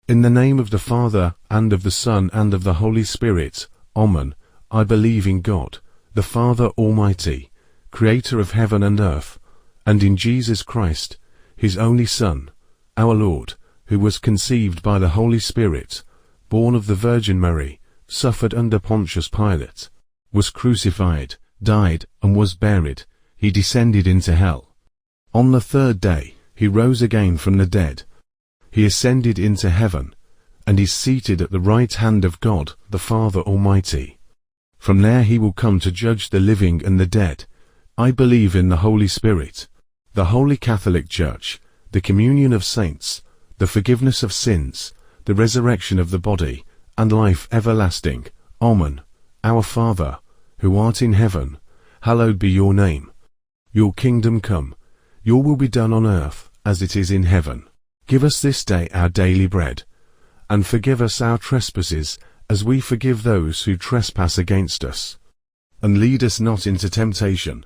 In the name of the Father, and of the Son, and of the Holy Spirit. Amen. I believe in God, the Father Almighty, creator of heaven and earth, and in Jesus Christ, his only Son, our Lord, who was conceived by the Holy Spirit, born of the Virgin Mary, suffered under Pontius Pilate, was crucified, died, and was buried. He descended into hell. On the third day, he rose again from the dead. He ascended into heaven, and is seated at the right hand of God, the Father Almighty. From there he will come to judge the living and the dead. I believe in the Holy Spirit, the Holy Catholic Church, the communion of saints, the forgiveness of sins, the resurrection of the body, and life everlasting. Amen. Our Father, who art in heaven, hallowed be your name. Your kingdom come, your will be done on earth as it is in heaven. Give us this day our daily bread, and forgive us our trespasses, as we forgive those who trespass against us. And lead us not into temptation,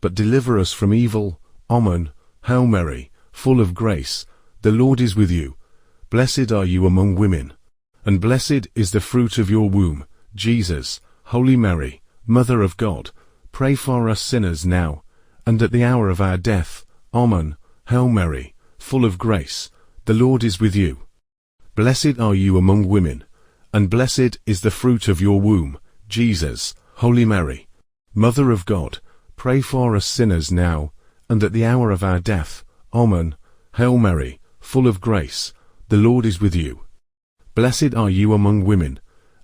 but deliver us from evil. Amen. Hail Mary, full of grace, the Lord is with you. Blessed are you among women, and blessed is the fruit of your womb, Jesus. Holy Mary, Mother of God, pray for us sinners now, and at the hour of our death. Amen. Hail Mary, full of grace, the Lord is with you. Blessed are you among women, and blessed is the fruit of your womb, Jesus. Holy Mary, Mother of God, pray for us sinners now, and at the hour of our death. Amen. Hail Mary, full of grace, the Lord is with you. Blessed are you among women,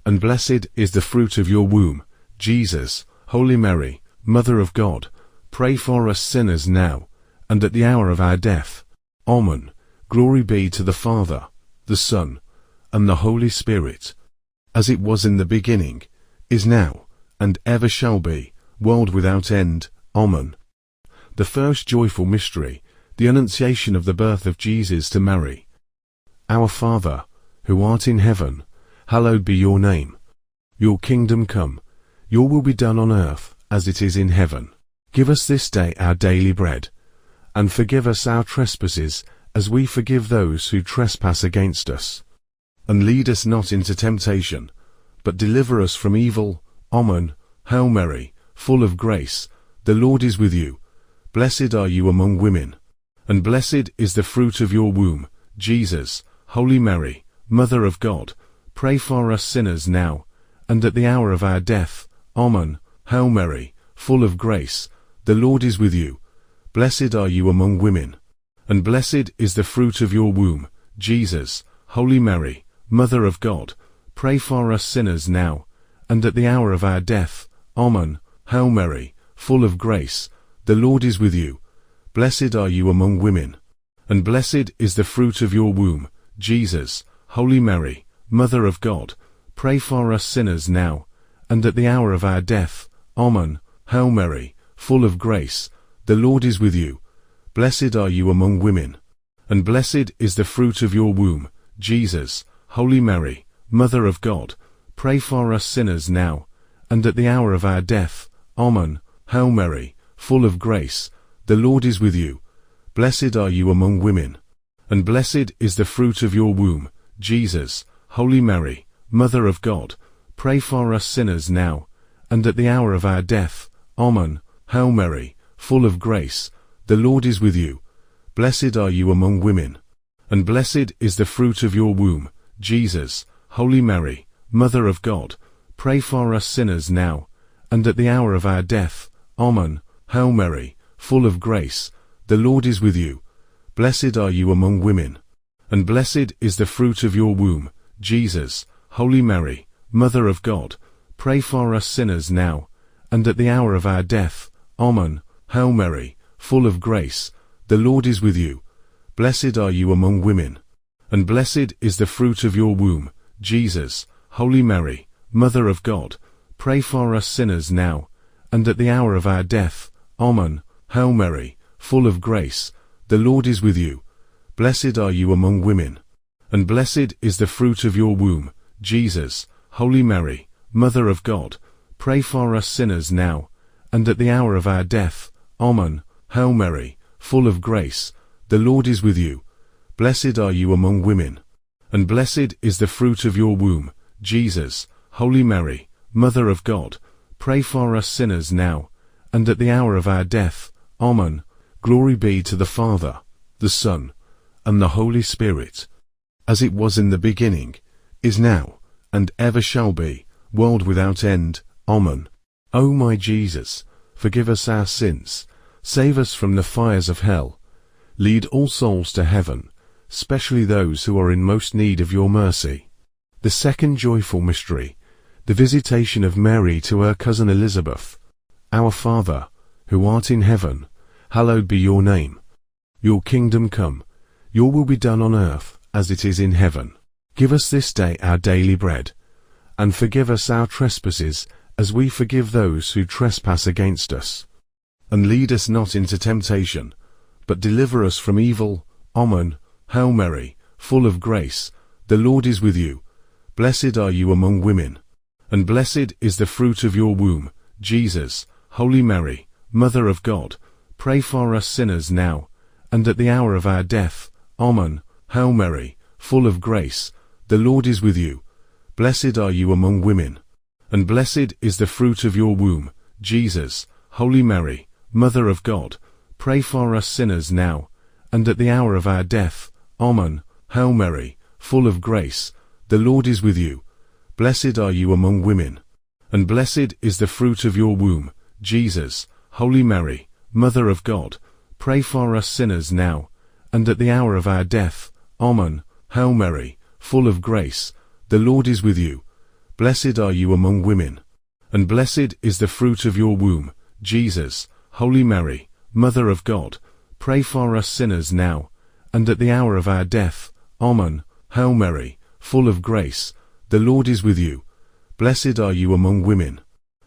and blessed is the fruit of your womb, Jesus. Holy Mary, Mother of God, pray for us sinners now, and at the hour of our death. Amen. Glory be to the Father, the Son, and the Holy Spirit, as it was in the beginning, is now, and ever shall be, world without end. Amen. The first joyful mystery, the Annunciation of the birth of Jesus to Mary. Our Father, who art in heaven, hallowed be your name. Your kingdom come, your will be done on earth as it is in heaven. Give us this day our daily bread, and forgive us our trespasses, as we forgive those who trespass against us. And lead us not into temptation, but deliver us from evil. Amen. Hail Mary, full of grace, the Lord is with you. Blessed are you among women, and blessed is the fruit of your womb, Jesus. Holy Mary, Mother of God, pray for us sinners now, and at the hour of our death. Amen. Hail Mary, full of grace, the Lord is with you. Blessed are you among women, and blessed is the fruit of your womb, Jesus. Holy Mary, Mother of God, pray for us sinners now, and at the hour of our death. Amen. Hail Mary, full of grace, the Lord is with you. Blessed are you among women, and blessed is the fruit of your womb, Jesus. Holy Mary, Mother of God, pray for us sinners now, and at the hour of our death. Amen. Hail Mary, full of grace, the Lord is with you. Blessed are you among women, and blessed is the fruit of your womb, Jesus. Holy Mary, Mother of God, pray for us sinners now, and at the hour of our death. Amen. Hail Mary, full of grace, the Lord is with you. Blessed are you among women, and blessed is the fruit of your womb, Jesus. Holy Mary, Mother of God, pray for us sinners now, and at the hour of our death. Amen. Hail Mary, full of grace, the Lord is with you. Blessed are you among women, and blessed is the fruit of your womb, Jesus. Holy Mary, Mother of God, pray for us sinners now, and at the hour of our death. Amen. Hail Mary, full of grace, the Lord is with you. Blessed are you among women, and blessed is the fruit of your womb, Jesus. Holy Mary, Mother of God, pray for us sinners now, and at the hour of our death. Amen. Hail Mary, full of grace, the Lord is with you. Blessed are you among women, and blessed is the fruit of your womb, Jesus. Holy Mary, Mother of God, pray for us sinners now, and at the hour of our death. Amen. Hail Mary, full of grace, the Lord is with you. Blessed are you among women, and blessed is the fruit of your womb, Jesus. Holy Mary, Mother of God, pray for us sinners now, and at the hour of our death. Amen. Hail Mary, full of grace, the Lord is with you. Blessed are you among women, and blessed is the fruit of your womb, Jesus. Holy Mary, Mother of God, pray for us sinners now, and at the hour of our death. Amen. Glory be to the Father, the Son, and the Holy Spirit, as it was in the beginning, is now, and ever shall be, world without end. Amen. O my Jesus, forgive us our sins, save us from the fires of hell, lead all souls to heaven, especially those who are in most need of your mercy. The second joyful mystery, the visitation of Mary to her cousin Elizabeth. Our Father, who art in heaven, hallowed be your name. Your kingdom come, your will be done on earth as it is in heaven. Give us this day our daily bread, and forgive us our trespasses as we forgive those who trespass against us. And lead us not into temptation, but deliver us from evil. Amen. Hail Mary, full of grace, the Lord is with you. Blessed are you among women, and blessed is the fruit of your womb, Jesus. Holy Mary, Mother of God, pray for us sinners now, and at the hour of our death. Amen. Hail Mary, full of grace, the Lord is with you. Blessed are you among women, and blessed is the fruit of your womb, Jesus. Holy Mary, Mother of God, pray for us sinners now, and at the hour of our death. Amen. Hail Mary, full of grace, the Lord is with you. Blessed are you among women, and blessed is the fruit of your womb, Jesus. Holy Mary, Mother of God, pray for us sinners now, and at the hour of our death. Amen. Hail Mary, full of grace, the Lord is with you. Blessed are you among women, and blessed is the fruit of your womb, Jesus. Holy Mary, Mother of God, pray for us sinners now, and at the hour of our death. Amen. Hail Mary, full of grace, the Lord is with you. Blessed are you among women,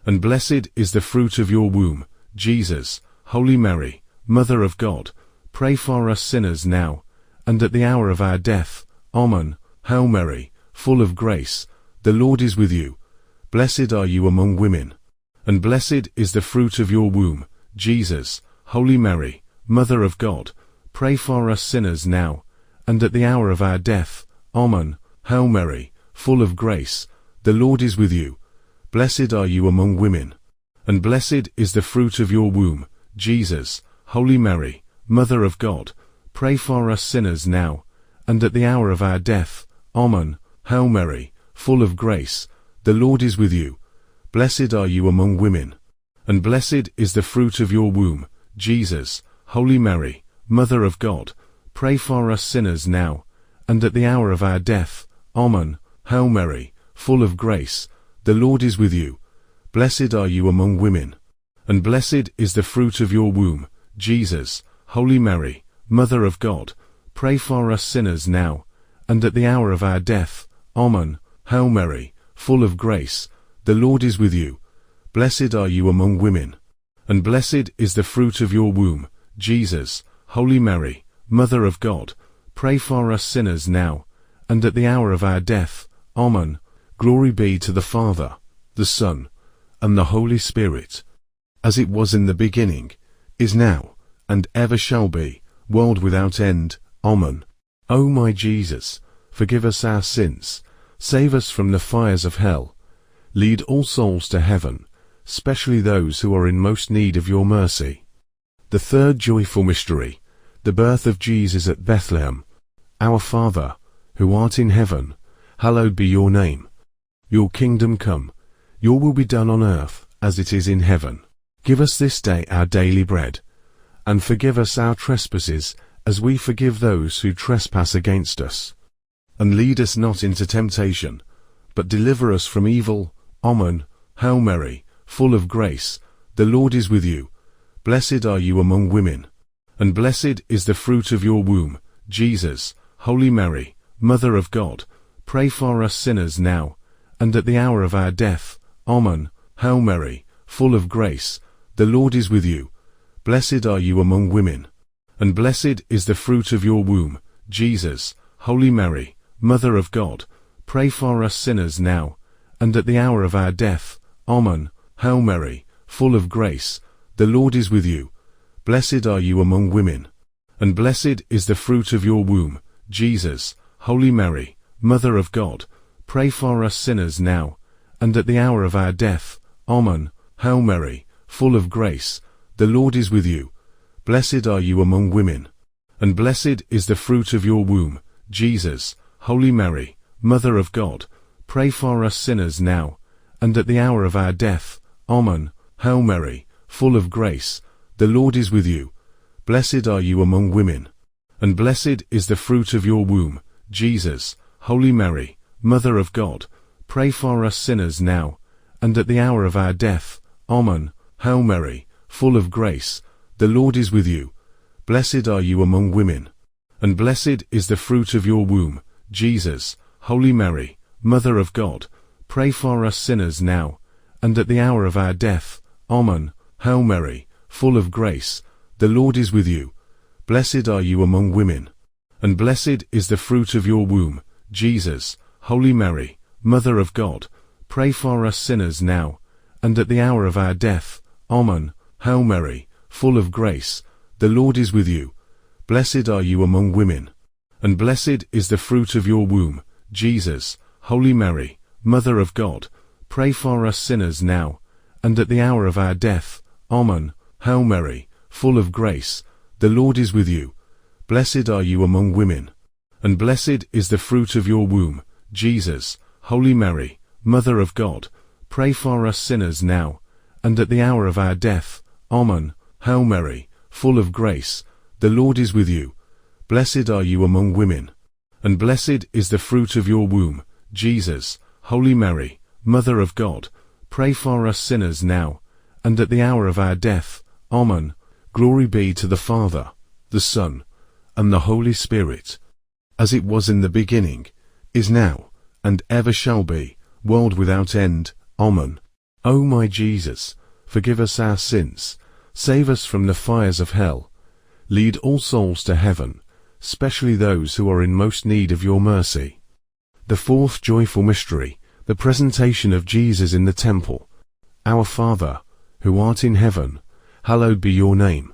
and blessed is the fruit of your womb, Jesus. Holy Mary, Mother of God, pray for us sinners now, and at the hour of our death. Amen. Hail Mary, full of grace, the Lord is with you. Blessed are you among women, and blessed is the fruit of your womb, Jesus. Holy Mary, Mother of God, pray for us sinners now, and at the hour of our death. Amen. Hail Mary, full of grace, the Lord is with you. Blessed are you among women, and blessed is the fruit of your womb, Jesus. Holy Mary, Mother of God, pray for us sinners now, and at the hour of our death. Amen. Hail Mary, full of grace, the Lord is with you. Blessed are you among women, and blessed is the fruit of your womb, Jesus. Holy Mary, Mother of God, pray for us sinners now, and at the hour of our death. Amen. Hail Mary, full of grace, the Lord is with you. Blessed are you among women, and blessed is the fruit of your womb, Jesus. Holy Mary, Mother of God, pray for us sinners now, and at the hour of our death. Amen. Hail Mary, full of grace, the Lord is with you. Blessed are you among women, and blessed is the fruit of your womb, Jesus. Holy Mary, Mother of God, pray for us sinners now, and at the hour of our death. Amen. Glory be to the Father, the Son, and the Holy Spirit, as it was in the beginning, is now, and ever shall be, world without end. Amen. O my Jesus, forgive us our sins, save us from the fires of hell, lead all souls to heaven, especially those who are in most need of your mercy. The third joyful mystery, the birth of Jesus at Bethlehem. Our Father, who art in heaven, hallowed be your name. Your kingdom come, your will be done on earth as it is in heaven. Give us this day our daily bread, and forgive us our trespasses as we forgive those who trespass against us. And lead us not into temptation, but deliver us from evil. Amen. Hail Mary, full of grace, the Lord is with you. Blessed are you among women, and blessed is the fruit of your womb, Jesus. Holy Mary, Mother of God, pray for us sinners now, and at the hour of our death. Amen. Hail Mary, full of grace, the Lord is with you. Blessed are you among women, and blessed is the fruit of your womb, Jesus. Holy Mary, Mother of God, pray for us sinners now, and at the hour of our death. Amen. Hail Mary, full of grace, the Lord is with you. Blessed are you among women, and blessed is the fruit of your womb, Jesus. Holy Mary, Mother of God, pray for us sinners now, and at the hour of our death. Amen. Hail Mary, full of grace, the Lord is with you. Blessed are you among women, and blessed is the fruit of your womb, Jesus. Holy Mary, Mother of God, pray for us sinners now, and at the hour of our death. Amen. Hail Mary, full of grace, the Lord is with you. Blessed are you among women, and blessed is the fruit of your womb, Jesus. Holy Mary, Mother of God, pray for us sinners now, and at the hour of our death. Amen. Hail Mary, full of grace, the Lord is with you. Blessed are you among women, and blessed is the fruit of your womb, Jesus. Holy Mary, Mother of God, pray for us sinners now, and at the hour of our death. Amen. Hail Mary, full of grace, the Lord is with you. Blessed are you among women, and blessed is the fruit of your womb, Jesus. Holy Mary, Mother of God, pray for us sinners now, and at the hour of our death. Amen. Hail Mary, full of grace, the Lord is with you. Blessed are you among women, and blessed is the fruit of your womb, Jesus. Holy Mary, Mother of God, pray for us sinners now, and at the hour of our death. Amen. Hail Mary, full of grace, the Lord is with you. Blessed are you among women, and blessed is the fruit of your womb, Jesus. Holy Mary, Mother of God, pray for us sinners now, and at the hour of our death. Amen. Hail Mary, full of grace, the Lord is with you. Blessed are you among women, and blessed is the fruit of your womb, Jesus. Holy Mary, Mother of God, pray for us sinners now, and at the hour of our death. Amen. Glory be to the Father, the Son, and the Holy Spirit, as it was in the beginning, is now, and ever shall be, world without end. Amen. O my Jesus, forgive us our sins, save us from the fires of hell, lead all souls to heaven, especially those who are in most need of your mercy. The fourth joyful mystery, the presentation of Jesus in the temple. Our Father, who art in heaven, hallowed be your name.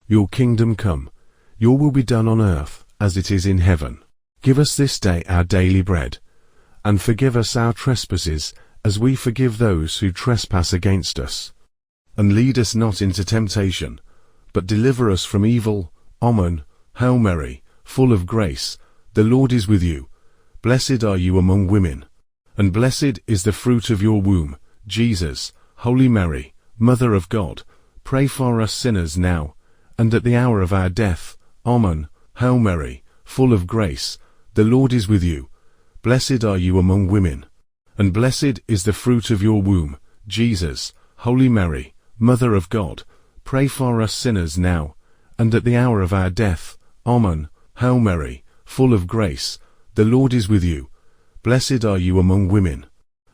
Your kingdom come, your will be done on earth as it is in heaven. Give us this day our daily bread, and forgive us our trespasses as we forgive those who trespass against us. And lead us not into temptation, but deliver us from evil. Amen. Hail Mary, full of grace, the Lord is with you. Blessed are you among women, and blessed is the fruit of your womb, Jesus. Holy Mary, Mother of God, pray for us sinners now, and at the hour of our death. Amen. Hail Mary, full of grace, the Lord is with you. Blessed are you among women, and blessed is the fruit of your womb, Jesus. Holy Mary, Mother of God, pray for us sinners now, and at the hour of our death. Amen. Hail Mary, full of grace, the Lord is with you. Blessed are you among women,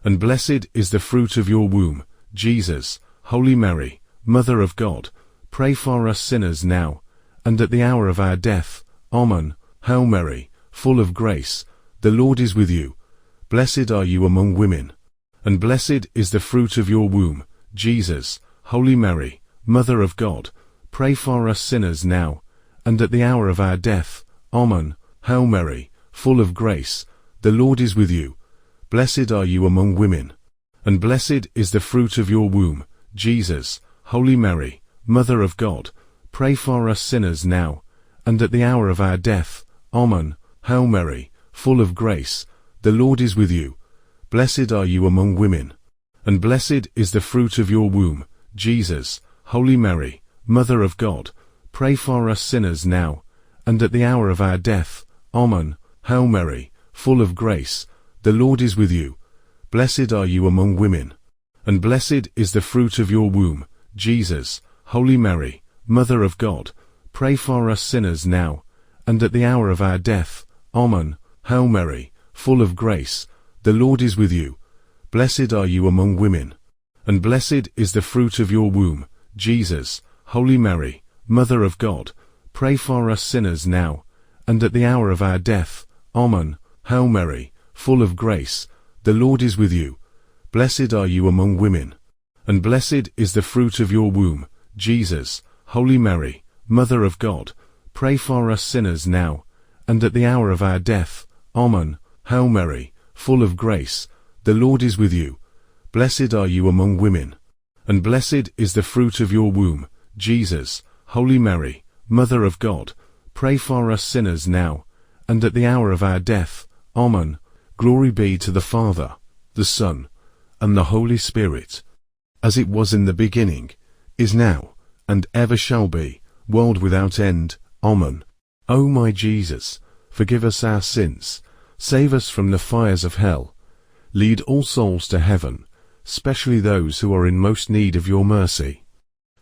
and blessed is the fruit of your womb, Jesus. Holy Mary, Mother of God, pray for us sinners now, and at the hour of our death. Amen. Hail Mary, full of grace, the Lord is with you. Blessed are you among women, and blessed is the fruit of your womb, Jesus. Holy Mary, Mother of God, pray for us sinners now, and at the hour of our death. Amen. Hail Mary, full of grace, the Lord is with you. Blessed are you among women, and blessed is the fruit of your womb, Jesus. Holy Mary, Mother of God, pray for us sinners now, and at the hour of our death. Amen. Hail Mary, full of grace, the Lord is with you. Blessed are you among women, and blessed is the fruit of your womb, Jesus. Holy Mary, Mother of God, pray for us sinners now, and at the hour of our death. Amen. Hail Mary, full of grace, the Lord is with you. Blessed are you among women, and blessed is the fruit of your womb, Jesus. Holy Mary, Mother of God, pray for us sinners now, and at the hour of our death. Amen. Hail Mary, full of grace, the Lord is with you. Blessed are you among women, and blessed is the fruit of your womb, Jesus. Holy Mary, Mother of God, pray for us sinners now, and at the hour of our death. Amen. Hail Mary, full of grace, the Lord is with you. Blessed are you among women, and blessed is the fruit of your womb, Jesus. Holy Mary, Mother of God, pray for us sinners now, and at the hour of our death. Amen. Hail Mary, full of grace, the Lord is with you. Blessed are you among women, and blessed is the fruit of your womb, Jesus. Holy Mary, Mother of God, pray for us sinners now, and at the hour of our death. Amen. Glory be to the Father, the Son, and the Holy Spirit, as it was in the beginning, is now, and ever shall be, world without end. Amen. O my Jesus, forgive us our sins, save us from the fires of hell, lead all souls to heaven, especially those who are in most need of your mercy.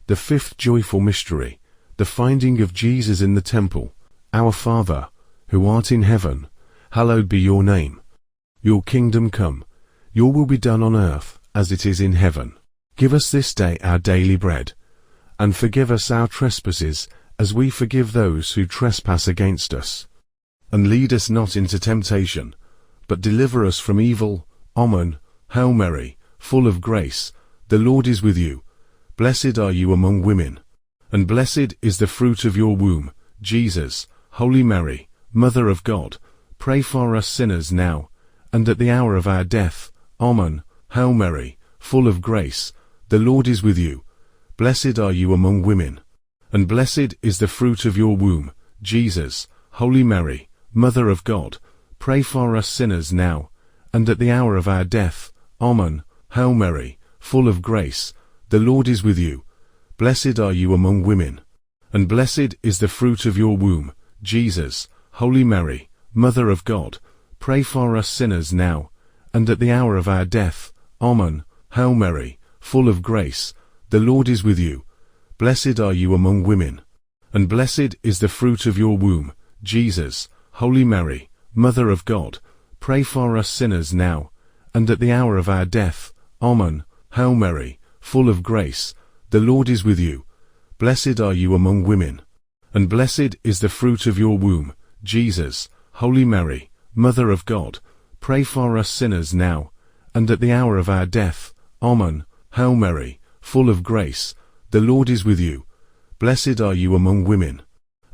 The fifth joyful mystery, the finding of Jesus in the temple. Our Father, who art in heaven, hallowed be your name. Your kingdom come, your will be done on earth as it is in heaven. Give us this day our daily bread, and forgive us our trespasses as we forgive those who trespass against us. And lead us not into temptation, but deliver us from evil. Amen. Hail Mary, full of grace, the Lord is with you. Blessed are you among women, and blessed is the fruit of your womb, Jesus. Holy Mary, Mother of God, pray for us sinners now, and at the hour of our death. Amen. Hail Mary, full of grace, the Lord is with you. Blessed are you among women, and blessed is the fruit of your womb, Jesus. Holy Mary, Mother of God, pray for us sinners now, and at the hour of our death. Amen. Hail Mary, full of grace, the Lord is with you. Blessed are you among women, and blessed is the fruit of your womb, Jesus. Holy Mary, Mother of God, pray for us sinners now, and at the hour of our death. Amen. Hail Mary, full of grace, the Lord is with you. Blessed are you among women, and blessed is the fruit of your womb, Jesus. Holy Mary, Mother of God, pray for us sinners now, and at the hour of our death. Amen. Hail Mary, full of grace, the Lord is with you. Blessed are you among women, and blessed is the fruit of your womb, Jesus. Holy Mary, Mother of God, pray for us sinners now, and at the hour of our death. Amen. Hail Mary, full of grace, the Lord is with you. Blessed are you among women,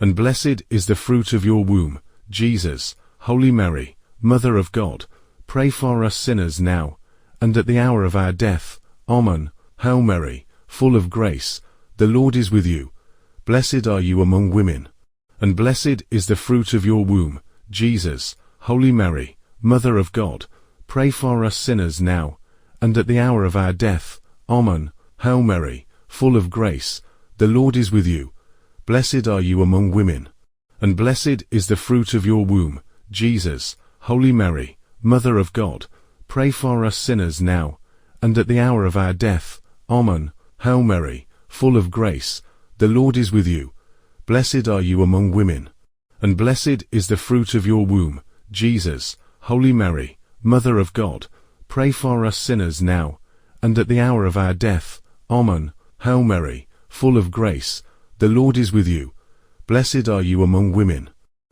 and blessed is the fruit of your womb, Jesus. Holy Mary, Mother of God, pray for us sinners now, and at the hour of our death. Amen. Hail Mary, full of grace, the Lord is with you. Blessed are you among women, and blessed is the fruit of your womb, Jesus. Holy Mary, Mother of God, pray for us sinners now, and at the hour of our death. Amen. Hail Mary, full of grace, the Lord is with you. Blessed are you among women, and blessed is the fruit of your womb, Jesus. Holy Mary, Mother of God, pray for us sinners now, and at the hour of our death. Amen. Hail Mary, full of grace, the Lord is with you. Blessed are you among women, and blessed is the fruit of your womb, Jesus. Holy Mary, Mother of God, pray for us sinners now, and at the hour of our death. Amen. Hail Mary, full of grace, the Lord is with you. Blessed are you among women,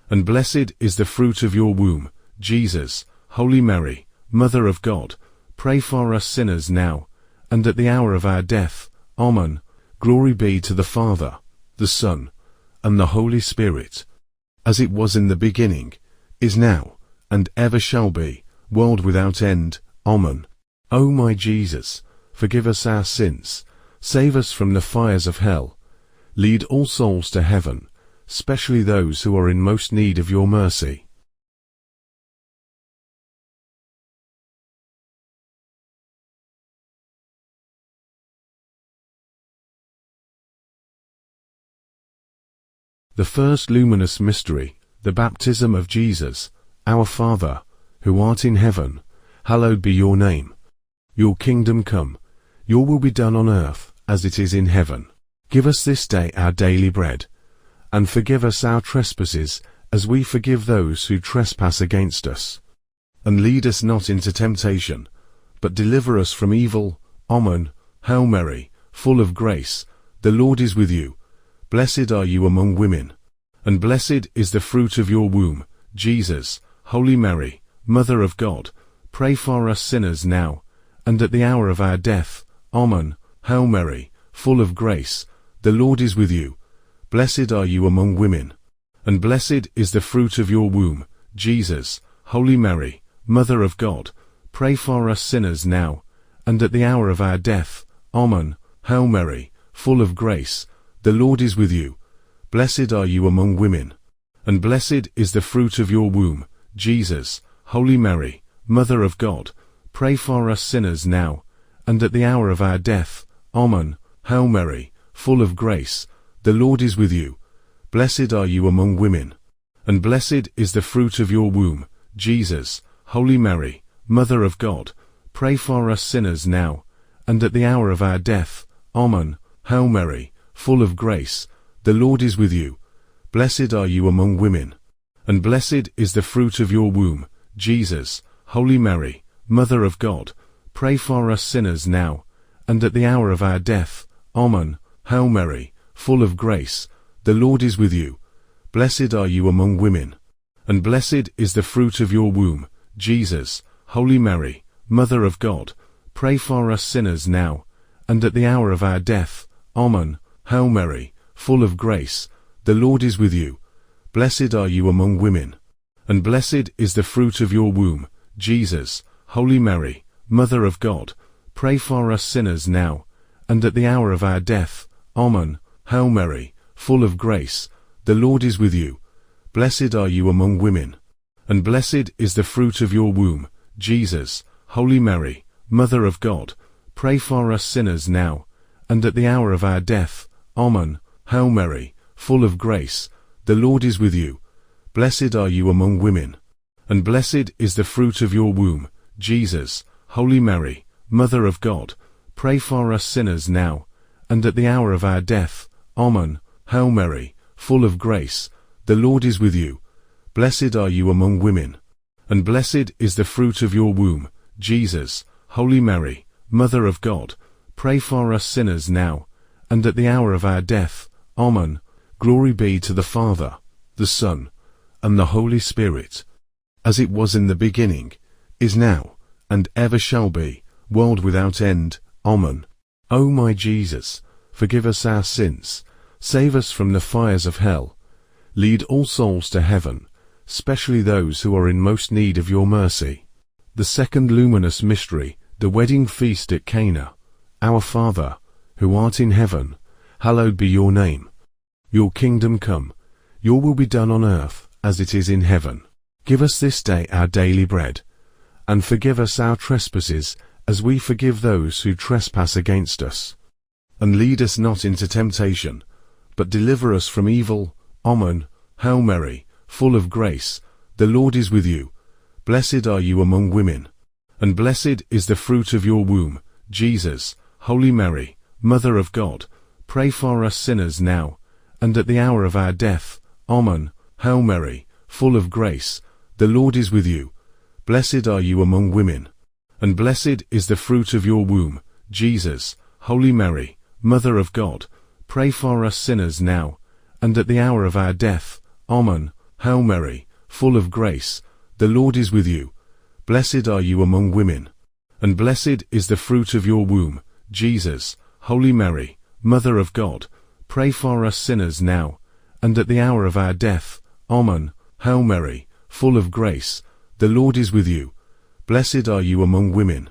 and blessed is the fruit of your womb, Jesus. Holy Mary, Mother of God, pray for us sinners now, and at the hour of our death. Amen. Glory be to the Father, the Son, and the Holy Spirit, as it was in the beginning, is now, and ever shall be, world without end. Amen. O my Jesus, forgive us our sins, save us from the fires of hell, lead all souls to heaven, especially those who are in most need of your mercy. The first luminous mystery, the baptism of Jesus. Our Father, who art in heaven, hallowed be your name. Your kingdom come, your will be done on earth as it is in heaven. Give us this day our daily bread, and forgive us our trespasses as we forgive those who trespass against us. And lead us not into temptation, but deliver us from evil. Amen. Hail Mary, full of grace, the Lord is with you. Blessed are you among women, and blessed is the fruit of your womb, Jesus. Holy Mary, Mother of God, pray for us sinners now, and at the hour of our death. Amen. Hail Mary, full of grace, the Lord is with you. Blessed are you among women, and blessed is the fruit of your womb, Jesus. Holy Mary, Mother of God, pray for us sinners now, and at the hour of our death. Amen. Hail Mary, full of grace, the Lord is with you. Blessed are you among women, and blessed is the fruit of your womb, Jesus. Holy Mary, Mother of God, pray for us sinners now, and at the hour of our death. Amen. Hail Mary, full of grace, the Lord is with you. Blessed are you among women, and blessed is the fruit of your womb, Jesus. Holy Mary, Mother of God, pray for us sinners now, and at the hour of our death. Amen. Hail Mary, full of grace, the Lord is with you. Blessed are you among women, and blessed is the fruit of your womb, Jesus. Holy Mary, Mother of God, pray for us sinners now, and at the hour of our death. Amen. Hail Mary, full of grace, the Lord is with you. Blessed are you among women, and blessed is the fruit of your womb, Jesus. Holy Mary, Mother of God, pray for us sinners now, and at the hour of our death. Amen. Hail Mary, full of grace, the Lord is with you. Blessed are you among women, and blessed is the fruit of your womb, Jesus. Holy Mary, Mother of God, pray for us sinners now, and at the hour of our death. Amen. Hail Mary, full of grace, the Lord is with you. Blessed are you among women, and blessed is the fruit of your womb, Jesus. Holy Mary, Mother of God, pray for us sinners now, and at the hour of our death. Amen. Hail Mary, full of grace, the Lord is with you. Blessed are you among women, and blessed is the fruit of your womb, Jesus. Holy Mary, Mother of God, pray for us sinners now, and at the hour of our death. Amen. Hail Mary, full of grace, the Lord is with you. Blessed are you among women, and blessed is the fruit of your womb, Jesus. Holy Mary, Mother of God, pray for us sinners now, and at the hour of our death. Amen. Glory be to the Father, the Son, and the Holy Spirit, as it was in the beginning, is now, and ever shall be, world without end. Amen. O my Jesus, forgive us our sins, save us from the fires of hell, lead all souls to heaven, especially those who are in most need of your mercy. The second luminous mystery, the wedding feast at Cana. Our Father, who art in heaven, hallowed be your name. Your kingdom come, your will be done on earth as it is in heaven. Give us this day our daily bread, and forgive us our trespasses as we forgive those who trespass against us. And lead us not into temptation, but deliver us from evil. Amen. Hail Mary, full of grace, the Lord is with you. Blessed are you among women, and blessed is the fruit of your womb, Jesus. Holy Mary, Mother of God, pray for us sinners now, and at the hour of our death. Amen. Hail Mary, full of grace, the Lord is with you. Blessed are you among women, and blessed is the fruit of your womb, Jesus. Holy Mary, Mother of God, pray for us sinners now, and at the hour of our death. Amen. Hail Mary, full of grace, the Lord is with you. Blessed are you among women, and blessed is the fruit of your womb, Jesus. Holy Mary, Mother of God, pray for us sinners now, and at the hour of our death. Amen. Hail Mary, full of grace, the Lord is with you. Blessed are you among women,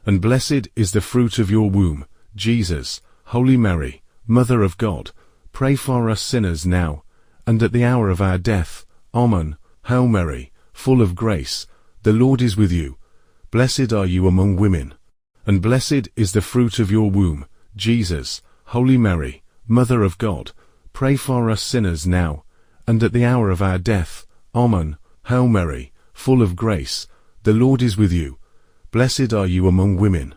and blessed is the fruit of your womb, Jesus. Holy Mary, Mother of God, pray for us sinners now, and at the hour of our death. Amen. Hail Mary, full of grace, the Lord is with you. Blessed are you among women, and blessed is the fruit of your womb, Jesus. Holy Mary, Mother of God, pray for us sinners now, and at the hour of our death. Amen. Hail Mary, full of grace, the Lord is with you. Blessed are you among women,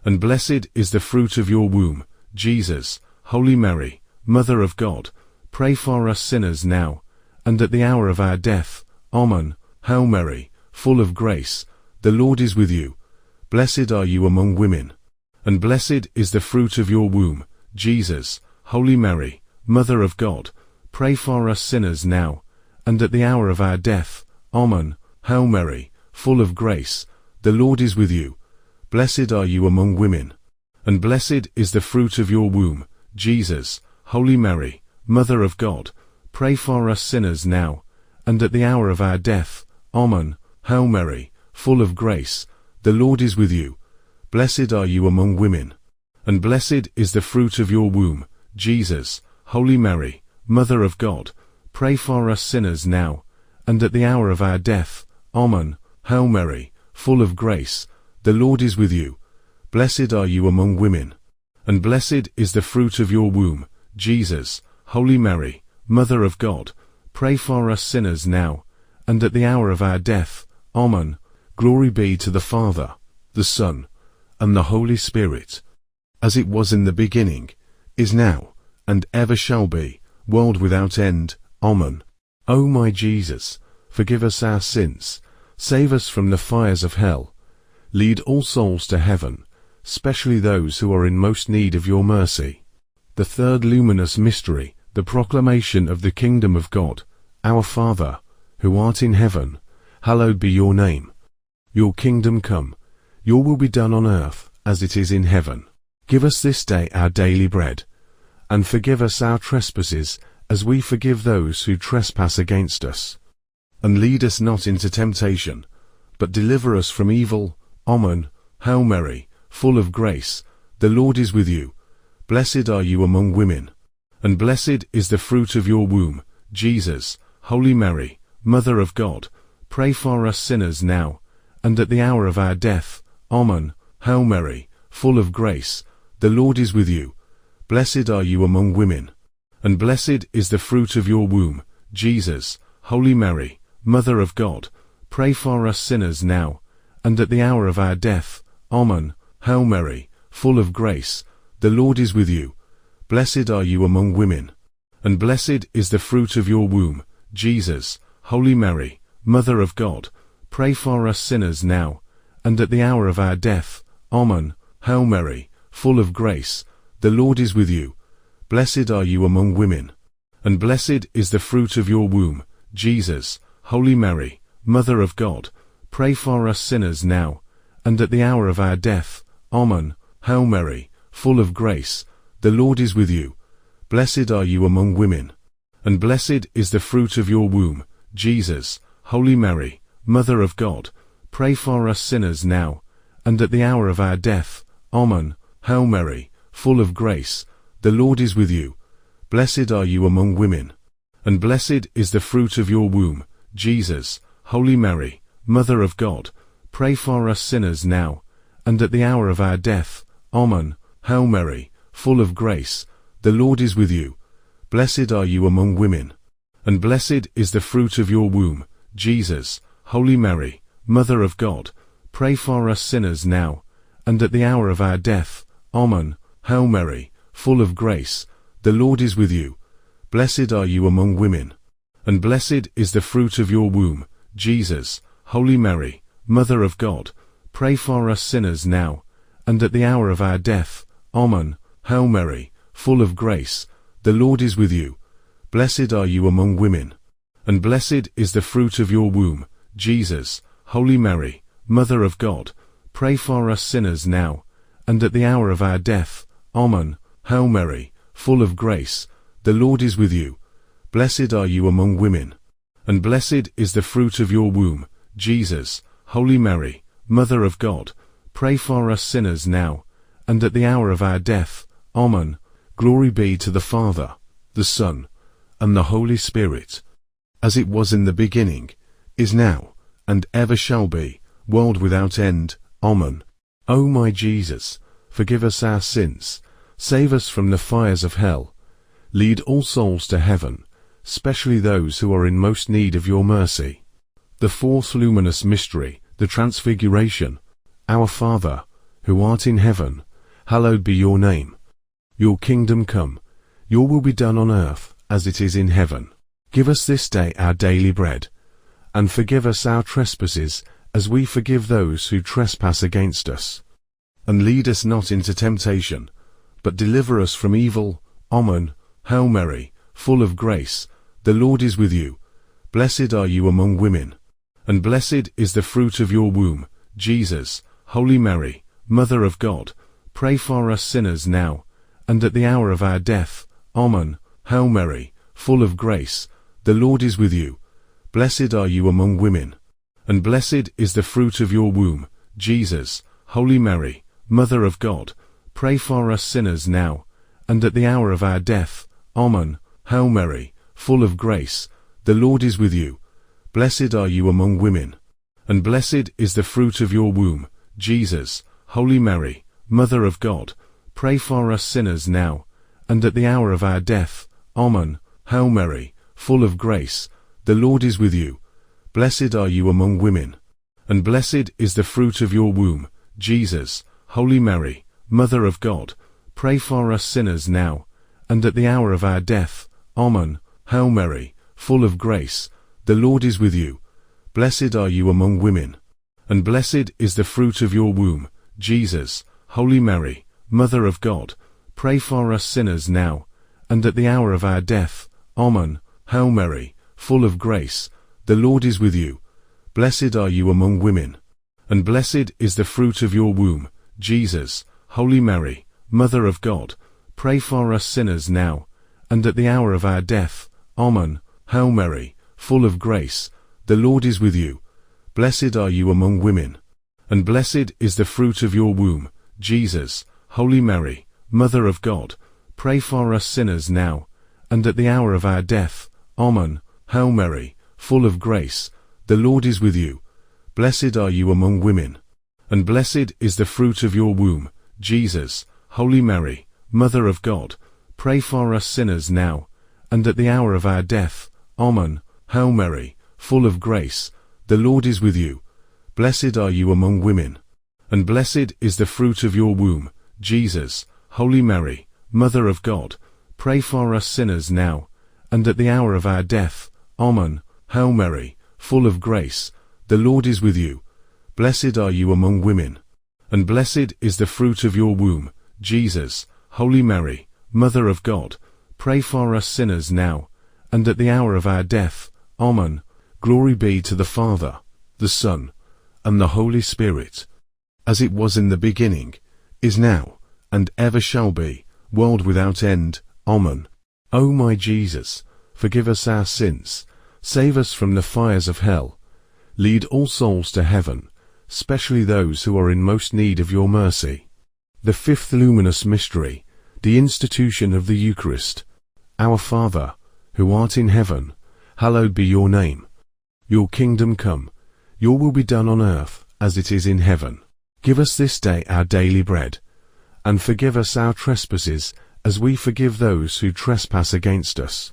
and blessed is the fruit of your womb, Jesus. Holy Mary, Mother of God, pray for us sinners now, and at the hour of our death. Amen. Hail Mary, full of grace, the Lord is with you. Blessed are you among women, and blessed is the fruit of your womb, Jesus. Holy Mary, Mother of God, pray for us sinners now, and at the hour of our death. Amen. Hail Mary, full of grace, the Lord is with you. Blessed are you among women, and blessed is the fruit of your womb, Jesus. Holy Mary, Mother of God, pray for us sinners now, and at the hour of our death. Amen. Hail Mary, full of grace, the Lord is with you. Blessed are you among women, and blessed is the fruit of your womb, Jesus. Holy Mary, Mother of God, pray for us sinners now, and at the hour of our death. Amen. Hail Mary, full of grace, the Lord is with you. Blessed are you among women, and blessed is the fruit of your womb, Jesus. Holy Mary, Mother of God, pray for us sinners now, and at the hour of our death. Amen. Glory be to the Father, the Son, and the Holy Spirit, as it was in the beginning, is now, and ever shall be, world without end. Amen. O my Jesus, forgive us our sins, save us from the fires of hell, lead all souls to heaven, especially those who are in most need of your mercy. The third luminous mystery, the proclamation of the kingdom of God. Our Father, who art in heaven, hallowed be your name. Your kingdom come, your will be done on earth as it is in heaven. Give us this day our daily bread, and forgive us our trespasses as we forgive those who trespass against us. And lead us not into temptation, but deliver us from evil. Amen. Hail Mary, full of grace, the Lord is with you. Blessed are you among women, and blessed is the fruit of your womb, Jesus. Holy Mary, Mother of God, pray for us sinners now, and at the hour of our death. Amen. Hail Mary, full of grace, the Lord is with you. Blessed are you among women, and blessed is the fruit of your womb, Jesus. Holy Mary, Mother of God, pray for us sinners now, and at the hour of our death. Amen. Hail Mary, full of grace, the Lord is with you. Blessed are you among women, and blessed is the fruit of your womb, Jesus. Holy Mary, Mother of God, pray for us sinners now, and at the hour of our death. Amen. Hail Mary, full of grace, the Lord is with you. Blessed are you among women, and blessed is the fruit of your womb, Jesus. Holy Mary, Mother of God, pray for us sinners now, and at the hour of our death. Amen. Hail Mary, full of grace, the Lord is with you. Blessed are you among women, and blessed is the fruit of your womb, Jesus. Holy Mary, Mother of God, pray for us sinners now, and at the hour of our death. Amen. Hail Mary, full of grace, the Lord is with you. Blessed are you among women, and blessed is the fruit of your womb, Jesus. Holy Mary, Mother of God, pray for us sinners now, and at the hour of our death. Amen. Hail Mary, full of grace, the Lord is with you. Blessed are you among women, and blessed is the fruit of your womb, Jesus. Holy Mary, Mother of God, pray for us sinners now, and at the hour of our death. Amen. Hail Mary, full of grace, the Lord is with you. Blessed are you among women, and blessed is the fruit of your womb, Jesus. Holy Mary, Mother of God, pray for us sinners now, and at the hour of our death. Amen. Hail Mary, full of grace, the Lord is with you. Blessed are you among women, and blessed is the fruit of your womb, Jesus. Holy Mary, Mother of God, pray for us sinners now, and at the hour of our death. Amen. Hail Mary, full of grace, the Lord is with you. Blessed are you among women, and blessed is the fruit of your womb, Jesus. Holy Mary, Mother of God, pray for us sinners now, and at the hour of our death. Amen. Glory be to the Father, the Son, and the Holy Spirit, as it was in the beginning, is now, and ever shall be, world without end. Amen. O my Jesus, forgive us our sins, save us from the fires of hell, lead all souls to heaven, especially those who are in most need of your mercy. The fourth luminous mystery, the Transfiguration. Our Father, who art in heaven, hallowed be your name. Your kingdom come, your will be done on earth as it is in heaven. Give us this day our daily bread, and forgive us our trespasses as we forgive those who trespass against us. And lead us not into temptation, but deliver us from evil. Amen. Hail Mary, full of grace, the Lord is with you. Blessed are you among women, and blessed is the fruit of your womb, Jesus. Holy Mary, Mother of God, pray for us sinners now, and at the hour of our death. Amen. Hail Mary, full of grace, the Lord is with you. Blessed are you among women, and blessed is the fruit of your womb, Jesus. Holy Mary, Mother of God, pray for us sinners now, and at the hour of our death. Amen. Hail Mary, full of grace, the Lord is with you. Blessed are you among women, and blessed is the fruit of your womb, Jesus. Holy Mary, Mother of God, pray for us sinners now, and at the hour of our death. Amen. Hail Mary, full of grace, the Lord is with you. Blessed are you among women, and blessed is the fruit of your womb, Jesus. Holy Mary, Mother of God, pray for us sinners now, and at the hour of our death. Amen. Hail Mary, full of grace, the Lord is with you. Blessed are you among women, and blessed is the fruit of your womb, Jesus. Holy Mary, Mother of God, pray for us sinners now, and at the hour of our death. Amen. Hail Mary, full of grace, the Lord is with you. Blessed are you among women, and blessed is the fruit of your womb, Jesus. Holy Mary, Mother of God, pray for us sinners now, and at the hour of our death. Amen. Hail Mary, full of grace, the Lord is with you. Blessed are you among women, and blessed is the fruit of your womb, Jesus. Holy Mary, Mother of God, pray for us sinners now, and at the hour of our death. Amen. Hail Mary, full of grace, the Lord is with you. Blessed are you among women, and blessed is the fruit of your womb, Jesus. Holy Mary, Mother of God, pray for us sinners now, and at the hour of our death. Amen. Hail Mary, full of grace, the Lord is with you. Blessed are you among women, and blessed is the fruit of your womb, Jesus. Holy Mary, Mother of God, pray for us sinners now, and at the hour of our death. Amen. Hail Mary, full of grace, the Lord is with you. Blessed are you among women, and blessed is the fruit of your womb, Jesus. Holy Mary, Mother of God, pray for us sinners now, and at the hour of our death. Amen. Glory be to the Father, the Son, and the Holy Spirit, as it was in the beginning, is now, and ever shall be, world without end. Amen. O my Jesus, forgive us our sins, save us from the fires of hell, lead all souls to heaven, especially those who are in most need of your mercy. The fifth luminous mystery, the institution of the Eucharist. Our Father, who art in heaven, hallowed be your name. Your kingdom come, your will be done on earth as it is in heaven. Give us this day our daily bread, and forgive us our trespasses as we forgive those who trespass against us.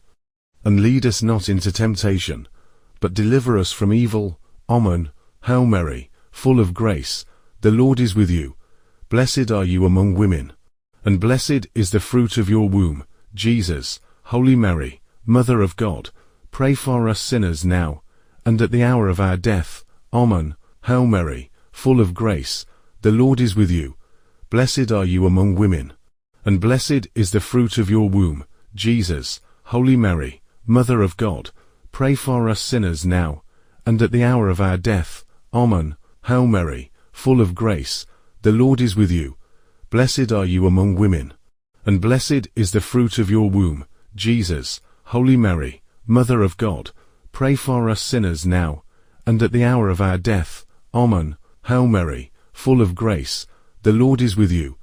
And lead us not into temptation, but deliver us from evil. Amen. Hail Mary, full of grace, the Lord is with you. Blessed are you among women, and blessed is the fruit of your womb, Jesus. Holy Mary, Mother of God, pray for us sinners now, and at the hour of our death. Amen. Hail Mary, full of grace, the Lord is with you. Blessed are you among women, and blessed is the fruit of your womb, Jesus. Holy Mary, Mother of God, pray for us sinners now, and at the hour of our death. Amen. Hail Mary, full of grace, the Lord is with you. Blessed are you among women, and blessed is the fruit of your womb, Jesus. Holy Mary, Mother of God, pray for us sinners now, and at the hour of our death. Amen. Hail Mary, full of grace, the Lord is with you.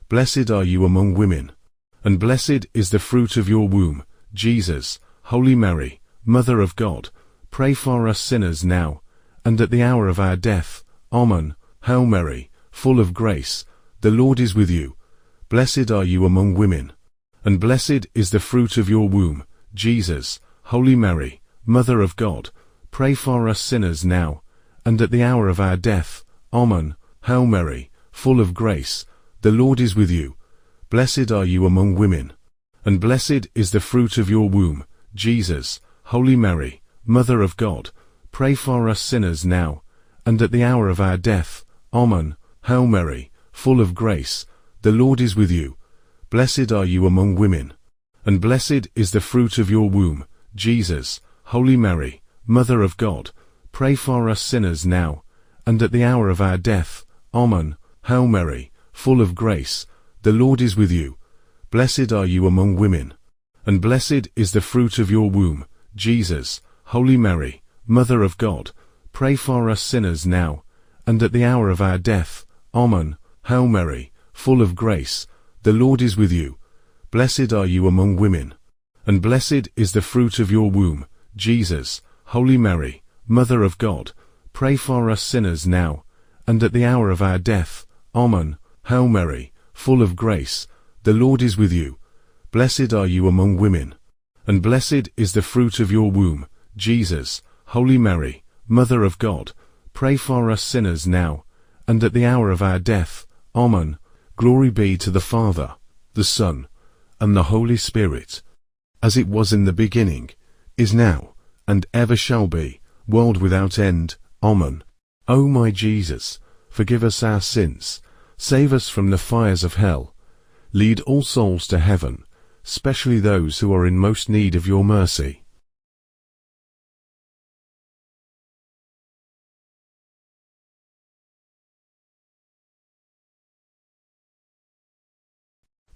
Blessed are you among women, and blessed is the fruit of your womb, Jesus. Holy Mary, Mother of God, pray for us sinners now, and at the hour of our death. Amen. Hail Mary, full of grace, the Lord is with you. Blessed are you among women, and blessed is the fruit of your womb, Jesus. Holy Mary, Mother of God, pray for us sinners now, and at the hour of our death. Amen. Hail Mary, full of grace, the Lord is with you. Blessed are you among women, and blessed is the fruit of your womb, Jesus. Holy Mary, Mother of God, pray for us sinners now, and at the hour of our death. Amen. Hail Mary, full of grace, the Lord is with you. Blessed are you among women, and blessed is the fruit of your womb, Jesus. Holy Mary, Mother of God, pray for us sinners now, and at the hour of our death. Amen. Hail Mary, full of grace, the Lord is with you. Blessed are you among women, and blessed is the fruit of your womb, Jesus. Holy Mary, Mother of God, pray for us sinners now, and at the hour of our death. Amen. Hail Mary, full of grace, the Lord is with you. Blessed are you among women, and blessed is the fruit of your womb, Jesus. Holy Mary, Mother of God, pray for us sinners now, and at the hour of our death. Amen. Hail Mary, full of grace, the Lord is with you. Blessed are you among women, and blessed is the fruit of your womb, Jesus. Holy Mary, Mother of God, pray for us sinners now, and at the hour of our death. Amen. Glory be to the Father, the Son, and the Holy Spirit, as it was in the beginning, is now, and ever shall be, world without end. Amen. O my Jesus, forgive us our sins, save us from the fires of hell, lead all souls to heaven, especially those who are in most need of your mercy.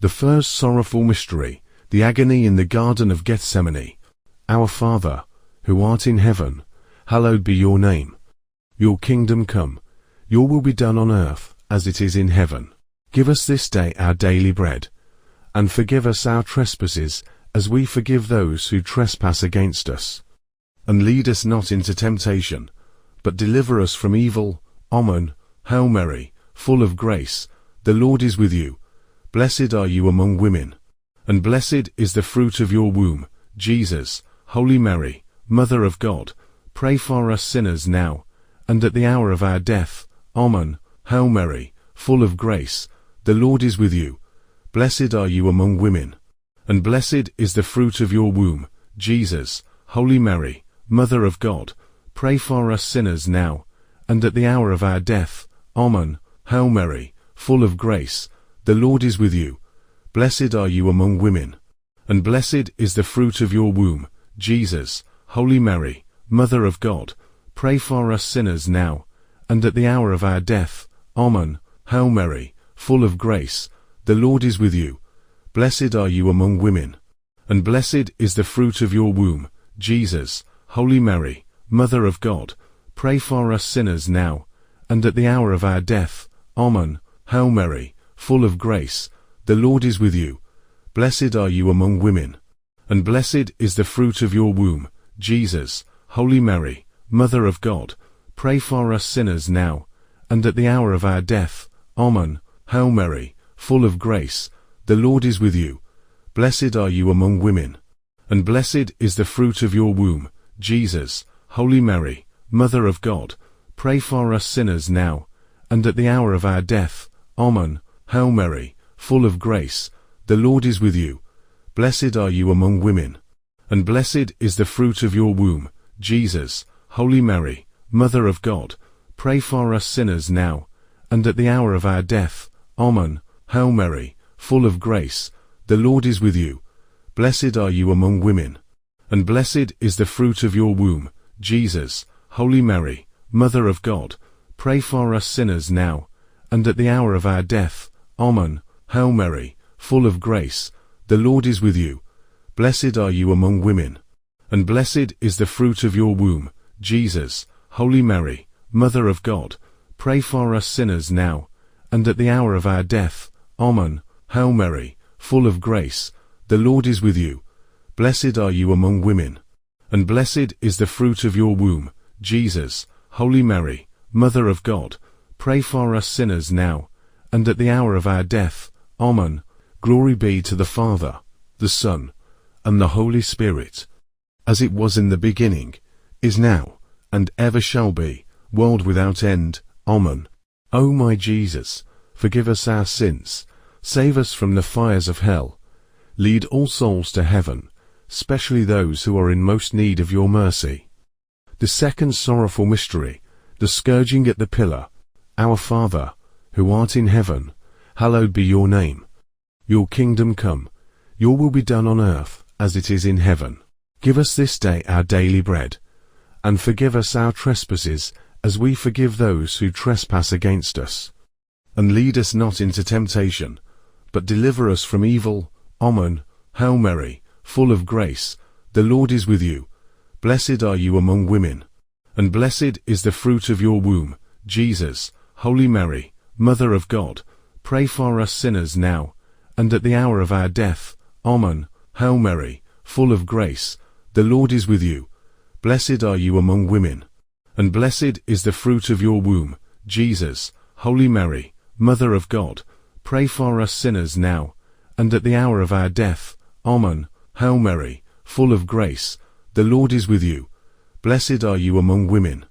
The first sorrowful mystery, the agony in the Garden of Gethsemane. Our Father, who art in heaven, hallowed be your name. Your kingdom come, your will be done on earth as it is in heaven. Give us this day our daily bread, and forgive us our trespasses as we forgive those who trespass against us. And lead us not into temptation, but deliver us from evil. Amen. Hail Mary, full of grace, the Lord is with you. Blessed are you among women, and blessed is the fruit of your womb, Jesus. Holy Mary, Mother of God, pray for us sinners now, and at the hour of our death. Amen. Hail Mary, full of grace, the Lord is with you. Blessed are you among women, and blessed is the fruit of your womb, Jesus. Holy Mary, Mother of God, pray for us sinners now, and at the hour of our death. Amen. Hail Mary, full of grace, the Lord is with you. Blessed are you among women, and blessed is the fruit of your womb, Jesus. Holy Mary, Mother of God, pray for us sinners now, and at the hour of our death. Amen. Hail Mary, full of grace, the Lord is with you. Blessed are you among women, and blessed is the fruit of your womb, Jesus. Holy Mary, Mother of God, pray for us sinners now, and at the hour of our death. Amen. Hail Mary, full of grace, the Lord is with you. Blessed are you among women, and blessed is the fruit of your womb, Jesus. Holy Mary, Mother of God, pray for us sinners now, and at the hour of our death. Amen. Hail Mary, full of grace, the Lord is with you. Blessed are you among women, and blessed is the fruit of your womb, Jesus. Holy Mary, Mother of God, pray for us sinners now, and at the hour of our death. Amen. Hail Mary, full of grace, the Lord is with you. Blessed are you among women, and blessed is the fruit of your womb, Jesus. Holy Mary, Mother of God, pray for us sinners now, and at the hour of our death. Amen. Hail Mary, full of grace, the Lord is with you. Blessed are you among women, and blessed is the fruit of your womb, Jesus. Holy Mary, Mother of God, pray for us sinners now, and at the hour of our death. Amen. Hail Mary, full of grace, the Lord is with you. Blessed are you among women, and blessed is the fruit of your womb, Jesus. Holy Mary, Mother of God, pray for us sinners now, and at the hour of our death. Amen. Hail Mary, full of grace, the Lord is with you. Blessed are you among women, and blessed is the fruit of your womb, Jesus. Holy Mary, Mother of God, pray for us sinners now, and at the hour of our death. Amen. Glory be to the Father, the Son, and the Holy Spirit, as it was in the beginning, is now, and ever shall be, world without end. Amen. O my Jesus, forgive us our sins, save us from the fires of hell, lead all souls to heaven, especially those who are in most need of your mercy. The second sorrowful mystery, the scourging at the pillar. Our Father, who art in heaven, hallowed be your name. Your kingdom come, your will be done on earth as it is in heaven. Give us this day our daily bread, and forgive us our trespasses as we forgive those who trespass against us. And lead us not into temptation, but deliver us from evil. Amen. Hail Mary, full of grace, the Lord is with you. Blessed are you among women, and blessed is the fruit of your womb, Jesus. Holy Mary, Mother of God, pray for us sinners now, and at the hour of our death. Amen. Hail Mary, full of grace, the Lord is with you. Blessed are you among women, and blessed is the fruit of your womb, Jesus. Holy Mary, Mother of God, pray for us sinners now, and at the hour of our death. Amen. Hail Mary, full of grace, the Lord is with you. Blessed are you among women,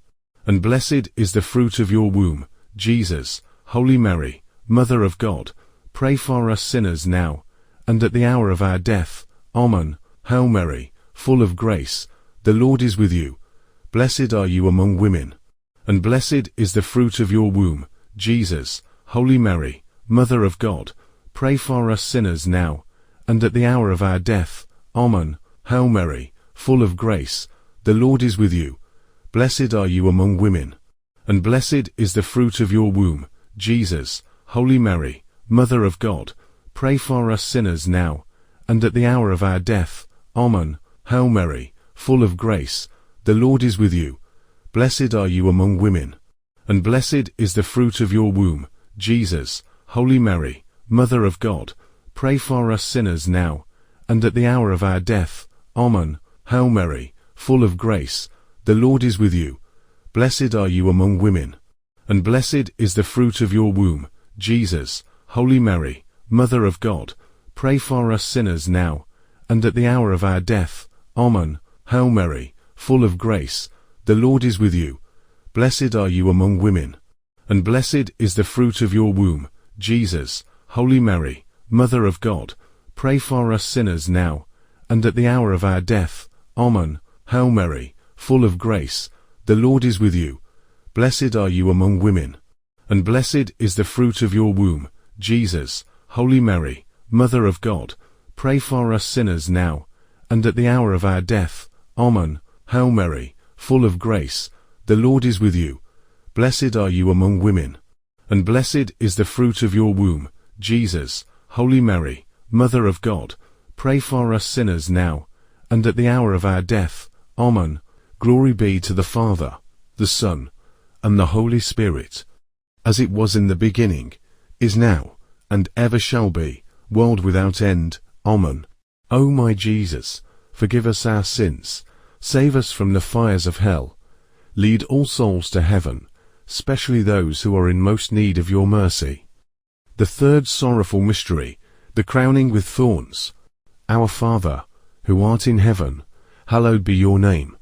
and blessed is the fruit of your womb, Jesus. Holy Mary, Mother of God, pray for us sinners now, and at the hour of our death. Amen. Hail Mary, full of grace, the Lord is with you. Blessed are you among women, and blessed is the fruit of your womb, Jesus. Holy Mary, Mother of God, pray for us sinners now, and at the hour of our death. Amen. Hail Mary, full of grace, the Lord is with you. Blessed are you among women, and blessed is the fruit of your womb, Jesus. Holy Mary, Mother of God, pray for us sinners now, and at the hour of our death. Amen. Hail Mary, full of grace, the Lord is with you. Blessed are you among women, and blessed is the fruit of your womb, Jesus. Holy Mary, Mother of God, pray for us sinners now, and at the hour of our death. Amen. Hail Mary, full of grace, the Lord is with you. Blessed are you among women, and blessed is the fruit of your womb, Jesus. Holy Mary, Mother of God, pray for us sinners now, and at the hour of our death. Amen. Hail Mary, full of grace, the Lord is with you. Blessed are you among women, and blessed is the fruit of your womb, Jesus. Holy Mary, Mother of God, pray for us sinners now, and at the hour of our death. Amen. Hail Mary, full of grace, the Lord is with you. Blessed are you among women, and blessed is the fruit of your womb, Jesus. Holy Mary, Mother of God, pray for us sinners now, and at the hour of our death. Amen. Hail Mary, full of grace, the Lord is with you. Blessed are you among women, and blessed is the fruit of your womb, Jesus. Holy Mary, Mother of God, pray for us sinners now, and at the hour of our death. Amen. Glory be to the Father, the Son, and the Holy Spirit, as it was in the beginning, is now, and ever shall be, world without end. Amen. O my Jesus, forgive us our sins, save us from the fires of hell, lead all souls to heaven, especially those who are in most need of your mercy. The third sorrowful mystery, the crowning with thorns. Our Father, who art in heaven, hallowed be your name.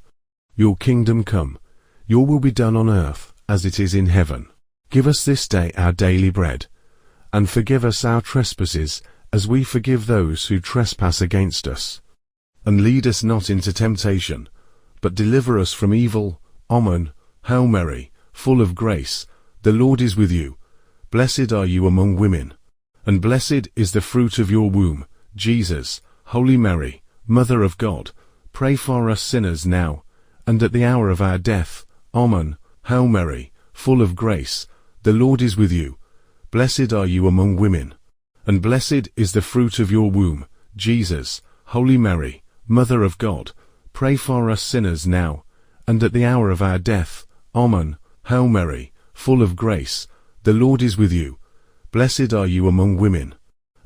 Your kingdom come, your will be done on earth as it is in heaven. Give us this day our daily bread, and forgive us our trespasses as we forgive those who trespass against us. And lead us not into temptation, but deliver us from evil. Amen. Hail Mary, full of grace, the Lord is with you. Blessed are you among women, and blessed is the fruit of your womb, Jesus. Holy Mary, Mother of God, pray for us sinners now, and at the hour of our death. Amen. Hail Mary, full of grace, the Lord is with you. Blessed are you among women, and blessed is the fruit of your womb, Jesus. Holy Mary, Mother of God, pray for us sinners now, and at the hour of our death. Amen. Hail Mary, full of grace, the Lord is with you. Blessed are you among women,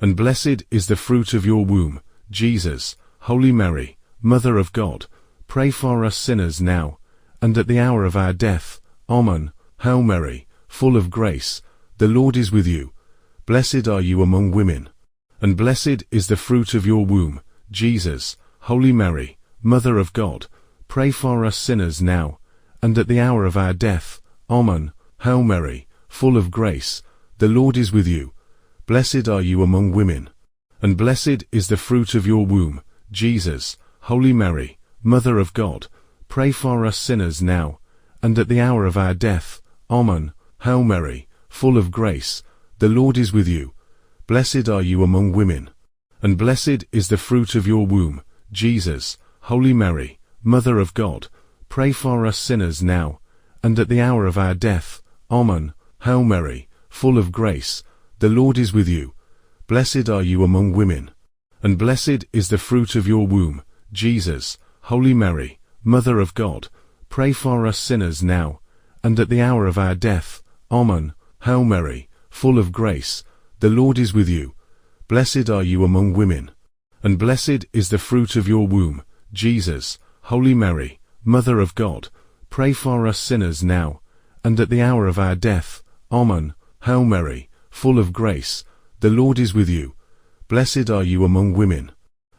and blessed is the fruit of your womb, Jesus. Holy Mary, Mother of God, pray for us sinners now, and at the hour of our death. Amen. Hail Mary, full of grace, the Lord is with you. Blessed are you among women, and blessed is the fruit of your womb, Jesus. Holy Mary, Mother of God, pray for us sinners now, and at the hour of our death. Amen. Hail Mary, full of grace, the Lord is with you. Blessed are you among women, and blessed is the fruit of your womb, Jesus. Holy Mary, Mother of God, pray for us sinners now, and at the hour of our death. Amen. Hail Mary, full of grace, the Lord is with you. Blessed are you among women, and blessed is the fruit of your womb, Jesus. Holy Mary, Mother of God, pray for us sinners now, and at the hour of our death. Amen. Hail Mary, full of grace, the Lord is with you. Blessed are you among women, and blessed is the fruit of your womb, Jesus. Holy Mary, Mother of God, pray for us sinners now, and at the hour of our death. Amen. Hail Mary, full of grace, the Lord is with you. Blessed are you among women, and blessed is the fruit of your womb, Jesus. Holy Mary, Mother of God, pray for us sinners now, and at the hour of our death. Amen. Hail Mary, full of grace, the Lord is with you. Blessed are you among women,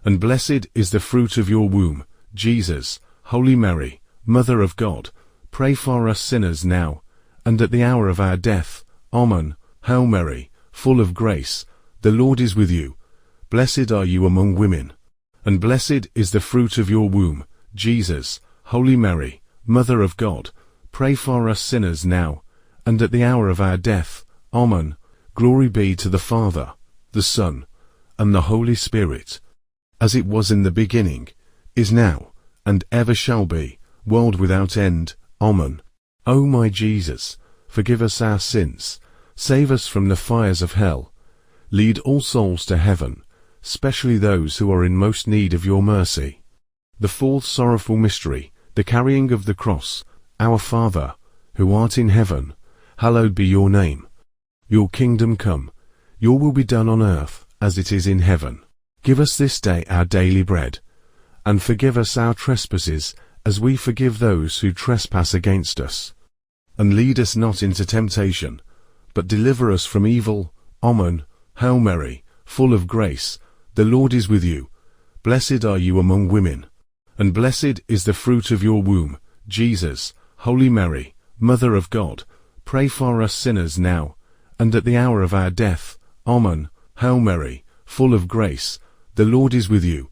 and blessed is the fruit of your womb, Jesus. Holy Mary, Mother of God, pray for us sinners now, and at the hour of our death. Amen. Hail Mary, full of grace, the Lord is with you. Blessed are you among women, and blessed is the fruit of your womb, Jesus. Holy Mary, Mother of God, pray for us sinners now, and at the hour of our death. Amen. Glory be to the Father, the Son, and the Holy Spirit, as it was in the beginning, is now, and ever shall be, world without end. Amen. O my Jesus, forgive us our sins, save us from the fires of hell, lead all souls to heaven, especially those who are in most need of your mercy. The fourth sorrowful mystery, the carrying of the cross. Our Father, who art in heaven, hallowed be your name. Your kingdom come, your will be done on earth as it is in heaven. Give us this day our daily bread, and forgive us our trespasses as we forgive those who trespass against us. And lead us not into temptation, but deliver us from evil. Amen. Hail Mary, full of grace, the Lord is with you. Blessed are you among women, and blessed is the fruit of your womb, Jesus. Holy Mary, Mother of God, pray for us sinners now, and at the hour of our death. Amen. Hail Mary, full of grace, the Lord is with you.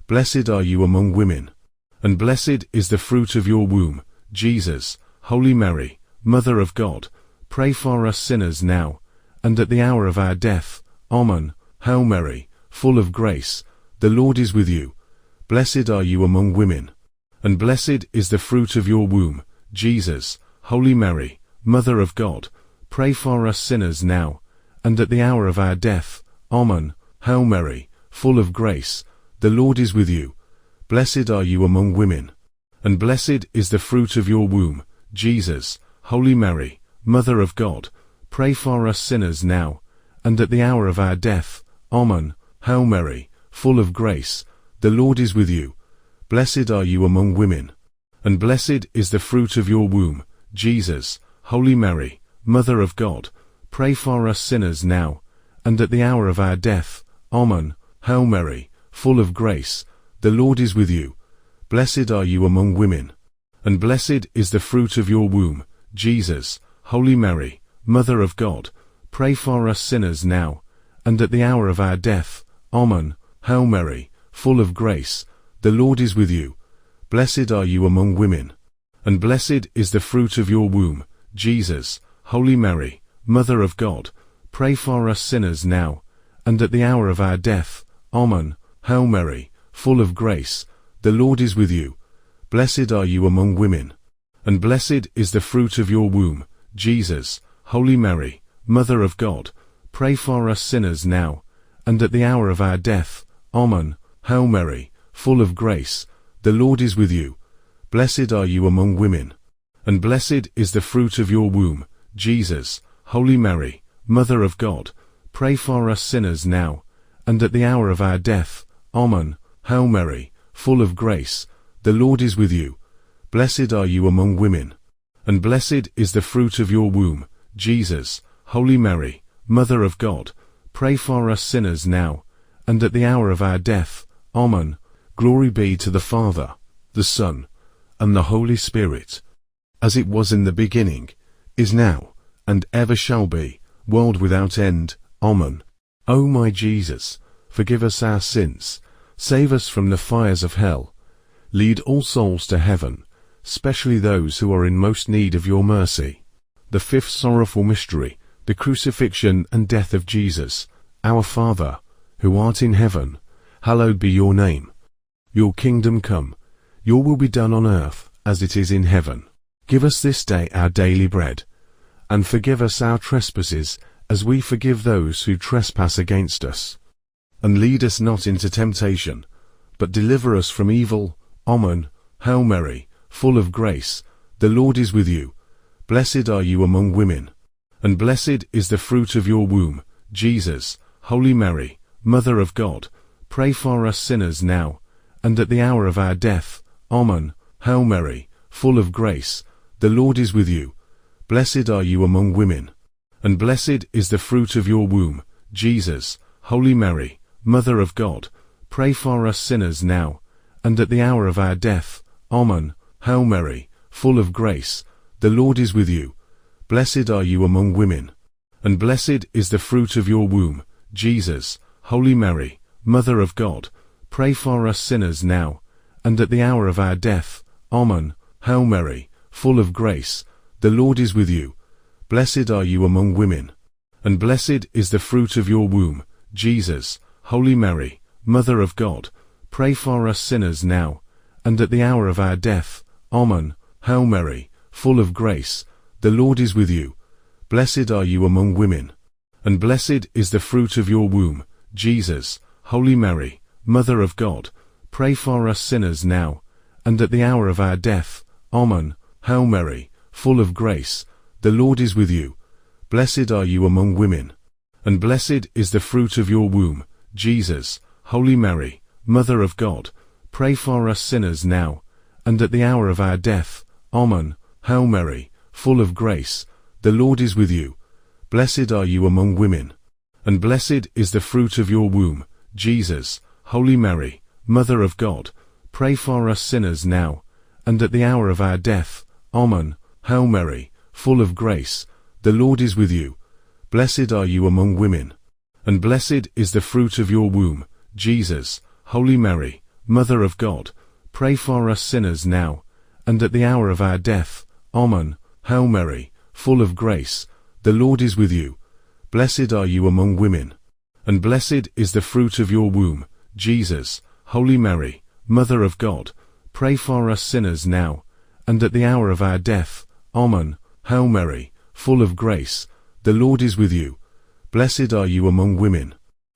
Blessed are you among women, and blessed is the fruit of your womb, Jesus. Holy Mary, Mother of God, pray for us sinners now, and at the hour of our death. Amen. Hail Mary, full of grace, the Lord is with you. Blessed are you among women, and blessed is the fruit of your womb, Jesus. Holy Mary, Mother of God, pray for us sinners now, and at the hour of our death. Amen. Hail Mary, full of grace, the Lord is with you. Blessed are you among women, and blessed is the fruit of your womb, Jesus. Holy Mary, Mother of God, pray for us sinners now, and at the hour of our death. Amen. Hail Mary, full of grace, the Lord is with you. Blessed are you among women, and blessed is the fruit of your womb, Jesus. Holy Mary, Mother of God, pray for us sinners now, and at the hour of our death. Amen. Hail Mary, full of grace, the Lord is with you. Blessed are you among women, and blessed is the fruit of your womb, Jesus. Holy Mary, Mother of God, pray for us sinners now, and at the hour of our death. Amen. Hail Mary, full of grace, the Lord is with you. Blessed are you among women, and blessed is the fruit of your womb, Jesus. Holy Mary, Mother of God, pray for us sinners now, and at the hour of our death. Amen. Hail Mary, full of grace, the Lord is with you. Blessed are you among women, and blessed is the fruit of your womb, Jesus. Holy Mary, Mother of God, pray for us sinners now, and at the hour of our death. Amen. Hail Mary, full of grace, the Lord is with you. Blessed are you among women, and blessed is the fruit of your womb, Jesus. Holy Mary, Mother of God, pray for us sinners now, and at the hour of our death. Amen. Hail Mary, full of grace, the Lord is with you. Blessed are you among women, and blessed is the fruit of your womb, Jesus. Holy Mary, Mother of God, pray for us sinners now, and at the hour of our death. Amen. Glory be to the Father, the Son, and the Holy Spirit, as it was in the beginning, is now, and ever shall be, world without end. Amen. O my Jesus, forgive us our sins, save us from the fires of hell, lead all souls to heaven, especially those who are in most need of your mercy. The fifth sorrowful mystery, the crucifixion and death of Jesus. Our Father, who art in heaven, hallowed be your name. Your kingdom come, your will be done on earth as it is in heaven. Give us this day our daily bread, and forgive us our trespasses as we forgive those who trespass against us. And lead us not into temptation, but deliver us from evil. Amen. Hail Mary, full of grace, the Lord is with you. Blessed are you among women, and blessed is the fruit of your womb, Jesus. Holy Mary, Mother of God, pray for us sinners now, and at the hour of our death. Amen. Hail Mary, full of grace, the Lord is with you. Blessed are you among women, and blessed is the fruit of your womb, Jesus. Holy Mary, Mother of God, pray for us sinners now, and at the hour of our death. Amen. Hail Mary, full of grace, the Lord is with you. Blessed are you among women, and blessed is the fruit of your womb, Jesus. Holy Mary, Mother of God, pray for us sinners now, and at the hour of our death. Amen. Hail Mary, full of grace, the Lord is with you. Blessed are you among women, and blessed is the fruit of your womb, Jesus. Holy Mary, Mother of God, pray for us sinners now, and at the hour of our death. Amen. Hail Mary, full of grace, the Lord is with you. Blessed are you among women, and blessed is the fruit of your womb, Jesus. Holy Mary, Mother of God, pray for us sinners now, and at the hour of our death. Amen. Hail Mary, full of grace, the Lord is with you. Blessed are you among women, and blessed is the fruit of your womb, Jesus. Holy Mary, Mother of God, pray for us sinners now, and at the hour of our death. Amen. Hail Mary, full of grace, the Lord is with you. Blessed are you among women, and blessed is the fruit of your womb, Jesus. Holy Mary, Mother of God, pray for us sinners now, and at the hour of our death. Amen. Hail Mary, full of grace, the Lord is with you. Blessed are you among women, and blessed is the fruit of your womb, Jesus. Holy Mary, Mother of God, pray for us sinners now, and at the hour of our death. Amen. Hail Mary, full of grace, the Lord is with you. Blessed are you among women, and blessed is the fruit of your womb, Jesus. Holy Mary, Mother of God, pray for us sinners now, and at the hour of our death. Amen. Hail Mary, full of grace, the Lord is with you. Blessed are you among women,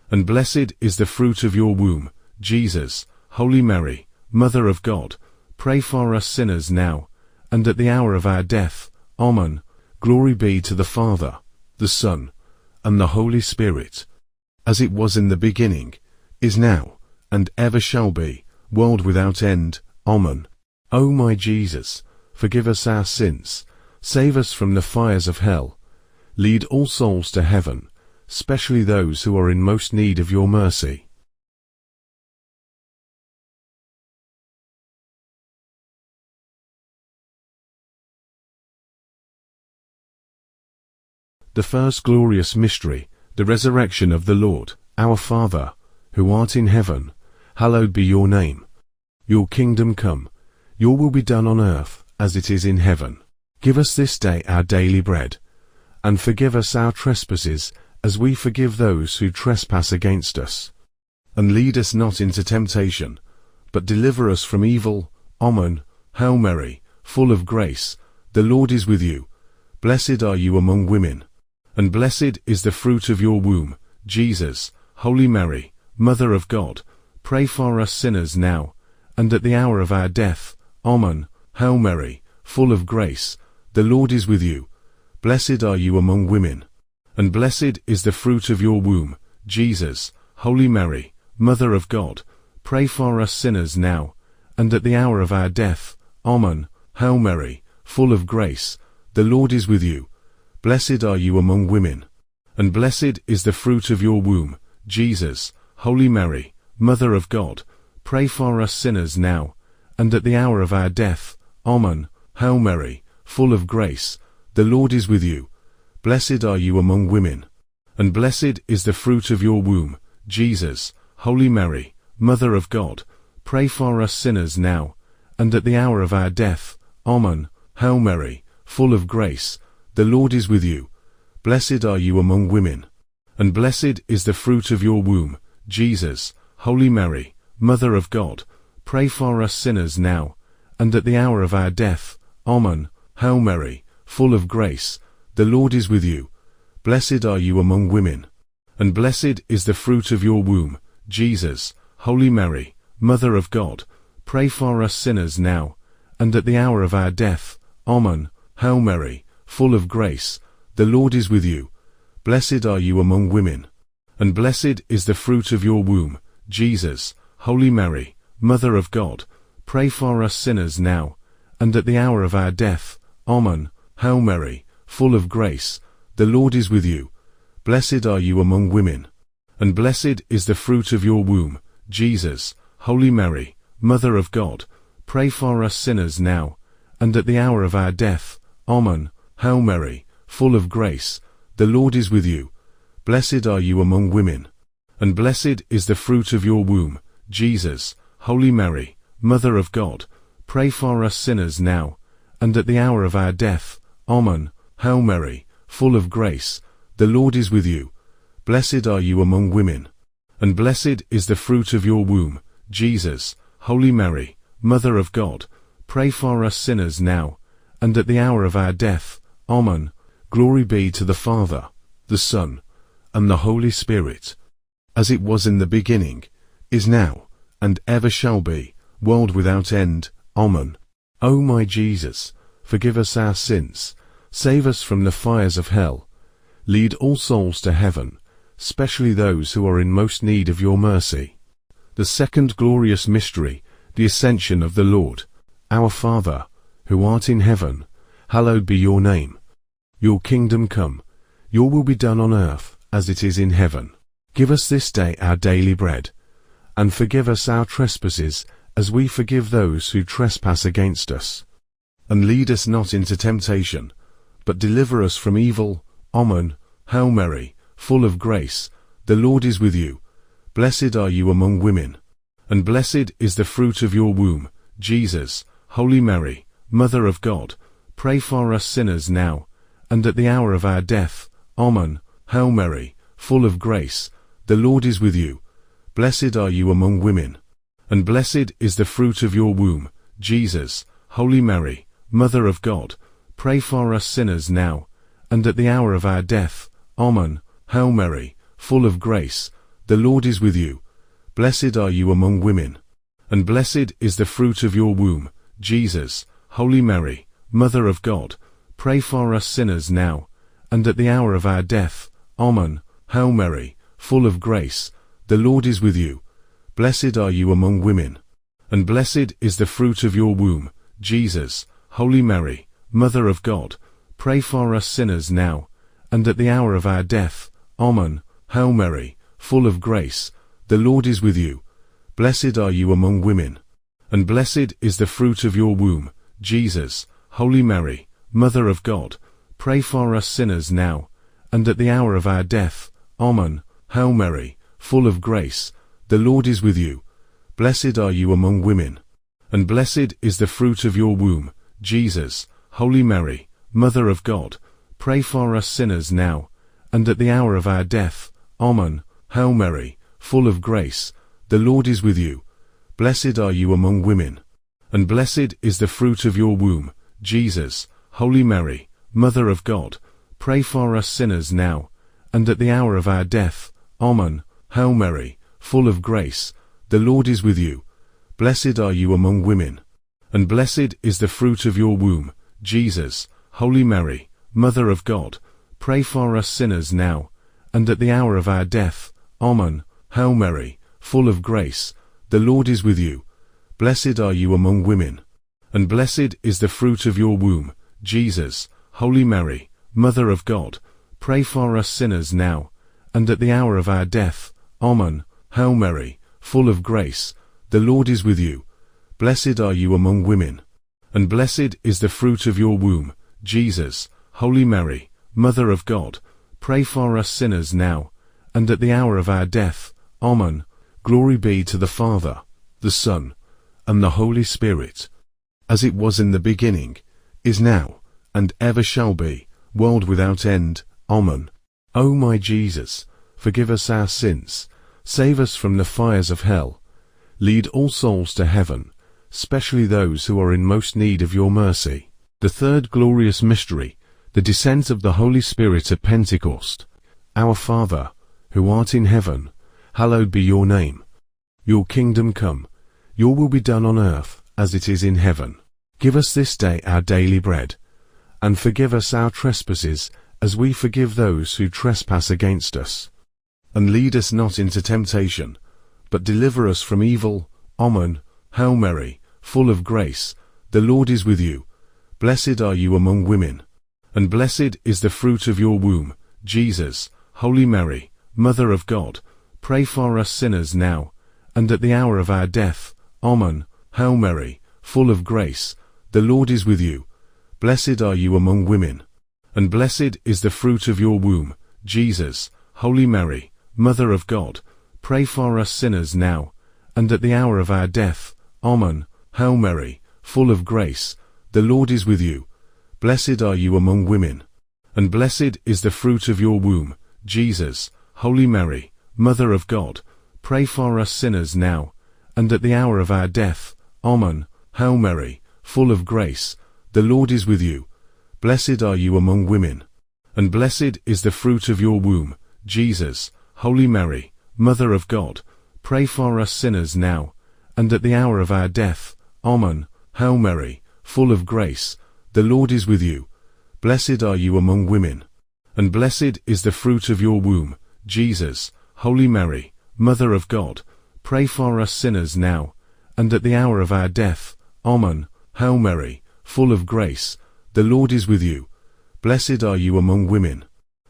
and blessed is the fruit of your womb, Jesus. Holy Mary, Mother of God, pray for us sinners now, and at the hour of our death. Amen. Glory be to the Father, the Son, and the Holy Spirit, as it was in the beginning, is now, and ever shall be, world without end. Amen. O my Jesus, forgive us our sins, save us from the fires of hell, lead all souls to heaven, especially those who are in most need of your mercy. The first glorious mystery, the resurrection of the Lord. Our Father, who art in heaven, hallowed be your name. Your kingdom come, your will be done on earth as it is in heaven. Give us this day our daily bread, and forgive us our trespasses as we forgive those who trespass against us. And lead us not into temptation, but deliver us from evil. Amen. Hail Mary, full of grace, the Lord is with you. Blessed are you among women, and blessed is the fruit of your womb, Jesus. Holy Mary, Mother of God, pray for us sinners now, and at the hour of our death. Amen. Hail Mary, full of grace, the Lord is with you. Blessed are you among women, and blessed is the fruit of your womb, Jesus. Holy Mary, Mother of God, pray for us sinners now, and at the hour of our death. Amen. Hail Mary, full of grace, the Lord is with you. Blessed are you among women, and blessed is the fruit of your womb, Jesus. Holy Mary, Mother of God, pray for us sinners now, and at the hour of our death. Amen. Hail Mary, full of grace, the Lord is with you. Blessed are you among women, and blessed is the fruit of your womb, Jesus. Holy Mary, Mother of God, pray for us sinners now, and at the hour of our death. Amen. Hail Mary, full of grace, the Lord is with you. Blessed are you among women, and blessed is the fruit of your womb, Jesus. Holy Mary, Mother of God, pray for us sinners now, and at the hour of our death. Amen. Hail Mary, full of grace, the Lord is with you. Blessed are you among women, and blessed is the fruit of your womb, Jesus. Holy Mary, Mother of God, pray for us sinners now, and at the hour of our death. Amen. Hail Mary, full of grace, the Lord is with you. Blessed are you among women, and blessed is the fruit of your womb, Jesus. Holy Mary, Mother of God, pray for us sinners now, and at the hour of our death. Amen. Hail Mary, full of grace, the Lord is with you. Blessed are you among women, and blessed is the fruit of your womb, Jesus. Holy Mary, Mother of God, pray for us sinners now, and at the hour of our death. Amen. Hail Mary, full of grace, the Lord is with you. Blessed are you among women, and blessed is the fruit of your womb, Jesus. Holy Mary, Mother of God, pray for us sinners now, and at the hour of our death. Amen. Hail Mary, full of grace, the Lord is with you. Blessed are you among women, and blessed is the fruit of your womb, Jesus. Holy Mary, Mother of God, pray for us sinners now, and at the hour of our death. Amen. Glory be to the Father, the Son, and the Holy Spirit, as it was in the beginning, is now, and ever shall be, world without end. Amen. O my Jesus, forgive us our sins, save us from the fires of hell, lead all souls to heaven, especially those who are in most need of your mercy. The second glorious mystery, the Ascension of the Lord. Our Father, who art in heaven, hallowed be your name. Your kingdom come, your will be done on earth as it is in heaven. Give us this day our daily bread, and forgive us our trespasses as we forgive those who trespass against us. And lead us not into temptation, but deliver us from evil. Amen. Hail Mary, full of grace, the Lord is with you. Blessed are you among women, and blessed is the fruit of your womb, Jesus. Holy Mary, Mother of God, pray for us sinners now, and at the hour of our death. Amen. Hail Mary, full of grace, the Lord is with you. Blessed are you among women, and blessed is the fruit of your womb, Jesus. Holy Mary, Mother of God, pray for us sinners now, and at the hour of our death. Amen. Hail Mary, full of grace, the Lord is with you. Blessed are you among women, and blessed is the fruit of your womb, Jesus. Holy Mary, Mother of God, pray for us sinners now, and at the hour of our death. Amen. Hail Mary, full of grace, the Lord is with you. Blessed are you among women, and blessed is the fruit of your womb, Jesus. Holy Mary, Mother of God, pray for us sinners now, and at the hour of our death. Amen. Hail Mary, full of grace, the Lord is with you. Blessed are you among women, and blessed is the fruit of your womb, Jesus. Holy Mary, Mother of God, pray for us sinners now, and at the hour of our death. Amen. Hail Mary, full of grace, the Lord is with you. Blessed are you among women, and blessed is the fruit of your womb, Jesus. Holy Mary, Mother of God, pray for us sinners now, and at the hour of our death. Amen. Hail Mary, full of grace, the Lord is with you. Blessed are you among women, and blessed is the fruit of your womb, Jesus. Holy Mary, Mother of God, pray for us sinners now, and at the hour of our death. Amen. Hail Mary, full of grace, the Lord is with you. Blessed are you among women, and blessed is the fruit of your womb, Jesus. Holy Mary, Mother of God, pray for us sinners now, and at the hour of our death. Amen. Hail Mary, full of grace, the Lord is with you. Blessed are you among women, and blessed is the fruit of your womb, Jesus. Holy Mary, Mother of God, pray for us sinners now, and at the hour of our death. Amen. Hail Mary, full of grace, the Lord is with you. Blessed are you among women, and blessed is the fruit of your womb, Jesus. Holy Mary, Mother of God, pray for us sinners now, and at the hour of our death. Amen. Glory be to the Father, the Son, and the Holy Spirit, as it was in the beginning, is now, and ever shall be, world without end. Amen. O my Jesus, forgive us our sins, save us from the fires of hell, lead all souls to heaven, especially those who are in most need of your mercy. The third glorious mystery, the descent of the Holy Spirit at Pentecost. Our Father, who art in heaven, hallowed be your name. Your kingdom come, your will be done on earth as it is in heaven. Give us this day our daily bread, and forgive us our trespasses, as we forgive those who trespass against us. And lead us not into temptation, but deliver us from evil. Amen. Hail Mary, full of grace, the Lord is with you. Blessed are you among women, and blessed is the fruit of your womb, Jesus. Holy Mary, Mother of God, pray for us sinners now, and at the hour of our death. Amen. Hail Mary, full of grace, the Lord is with you. Blessed are you among women, and blessed is the fruit of your womb, Jesus. Holy Mary, Mother of God, pray for us sinners now, and at the hour of our death. Amen. Hail Mary, full of grace, the Lord is with you. Blessed are you among women, and blessed is the fruit of your womb, Jesus. Holy Mary, Mother of God, pray for us sinners now, and at the hour of our death. Amen. Hail Mary, full of grace, the Lord is with you. Blessed are you among women, and blessed is the fruit of your womb, Jesus. Holy Mary, Mother of God, pray for us sinners now, and at the hour of our death. Amen. Hail Mary, full of grace, the Lord is with you. Blessed are you among women, and blessed is the fruit of your womb, Jesus. Holy Mary, Mother of God, pray for us sinners now, and at the hour of our death. Amen. Hail Mary, full of grace, the Lord is with you. Blessed are you among women,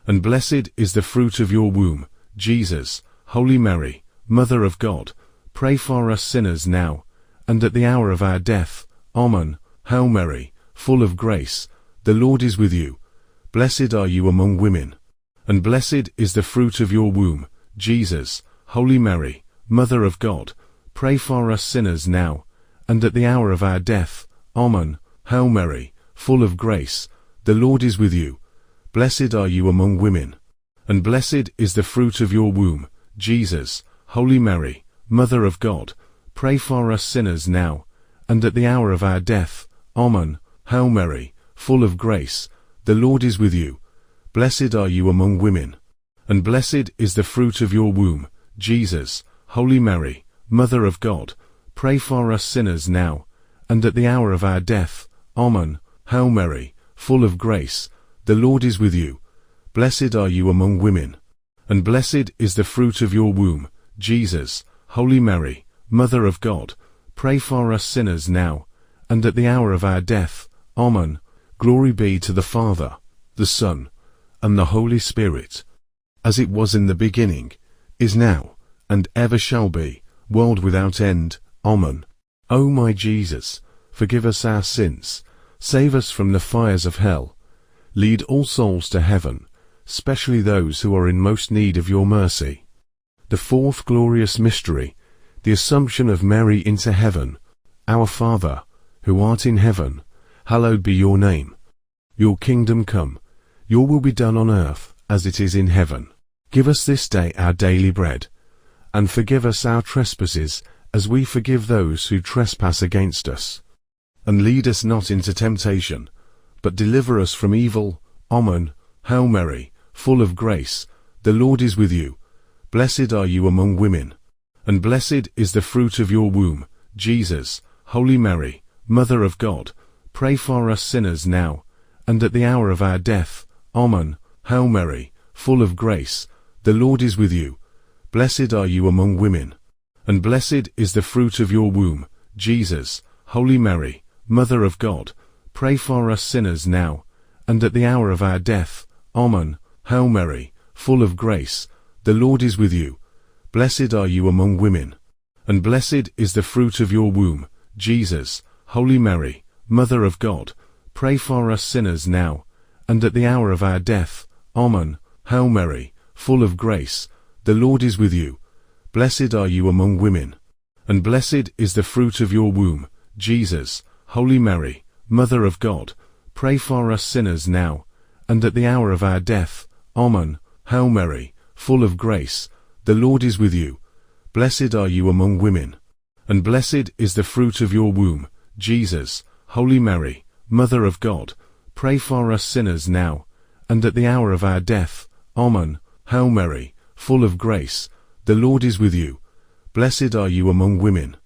and blessed is the fruit of your womb, Jesus. Holy Mary, Mother of God, pray for us sinners now, and at the hour of our death. Amen. Hail Mary, full of grace, the Lord is with you. Blessed are you among women, and blessed is the fruit of your womb, Jesus. Holy Mary, Mother of God, pray for us sinners now, and at the hour of our death. Amen. Hail Mary, full of grace, the Lord is with you. Blessed are you among women, and blessed is the fruit of your womb, Jesus. Holy Mary, Mother of God, pray for us sinners now, and at the hour of our death. Amen. Hail Mary, full of grace, the Lord is with you. Blessed are you among women, and blessed is the fruit of your womb, Jesus. Holy Mary, Mother of God, pray for us sinners now, and at the hour of our death. Amen. Hail Mary, full of grace, the Lord is with you. Blessed are you among women, and blessed is the fruit of your womb, Jesus. Holy Mary, Mother of God, pray for us sinners now, and at the hour of our death. Amen. Glory be to the Father, the Son, and the Holy Spirit, as it was in the beginning, is now, and ever shall be, world without end. Amen. O my Jesus, forgive us our sins, save us from the fires of hell, lead all souls to heaven, especially those who are in most need of your mercy. The fourth glorious mystery, the Assumption of Mary into heaven. Our Father, who art in heaven, hallowed be your name. Your kingdom come, your will be done on earth as it is in heaven. Give us this day our daily bread, and forgive us our trespasses, as we forgive those who trespass against us. And lead us not into temptation, but deliver us from evil. Amen. Hail Mary, full of grace, the Lord is with you. Blessed are you among women, and blessed is the fruit of your womb, Jesus. Holy Mary, Mother of God, pray for us sinners now, and at the hour of our death. Amen. Hail Mary, full of grace, the Lord is with you. Blessed are you among women, and blessed is the fruit of your womb, Jesus. Holy Mary, Mother of God, pray for us sinners now, and at the hour of our death. Amen. Hail Mary, full of grace, the Lord is with you. Blessed are you among women, and blessed is the fruit of your womb, Jesus. Holy Mary, Mother of God, pray for us sinners now, and at the hour of our death. Amen. Hail Mary, full of grace, the Lord is with you. Blessed are you among women, and blessed is the fruit of your womb, Jesus. Holy Mary, Mother of God, pray for us sinners now, and at the hour of our death. Amen. Hail Mary, full of grace, the Lord is with you. Blessed are you among women, and blessed is the fruit of your womb, Jesus. Holy Mary, Mother of God, pray for us sinners now, and at the hour of our death. Amen. Hail Mary, full of grace, the Lord is with you. Blessed are you among women,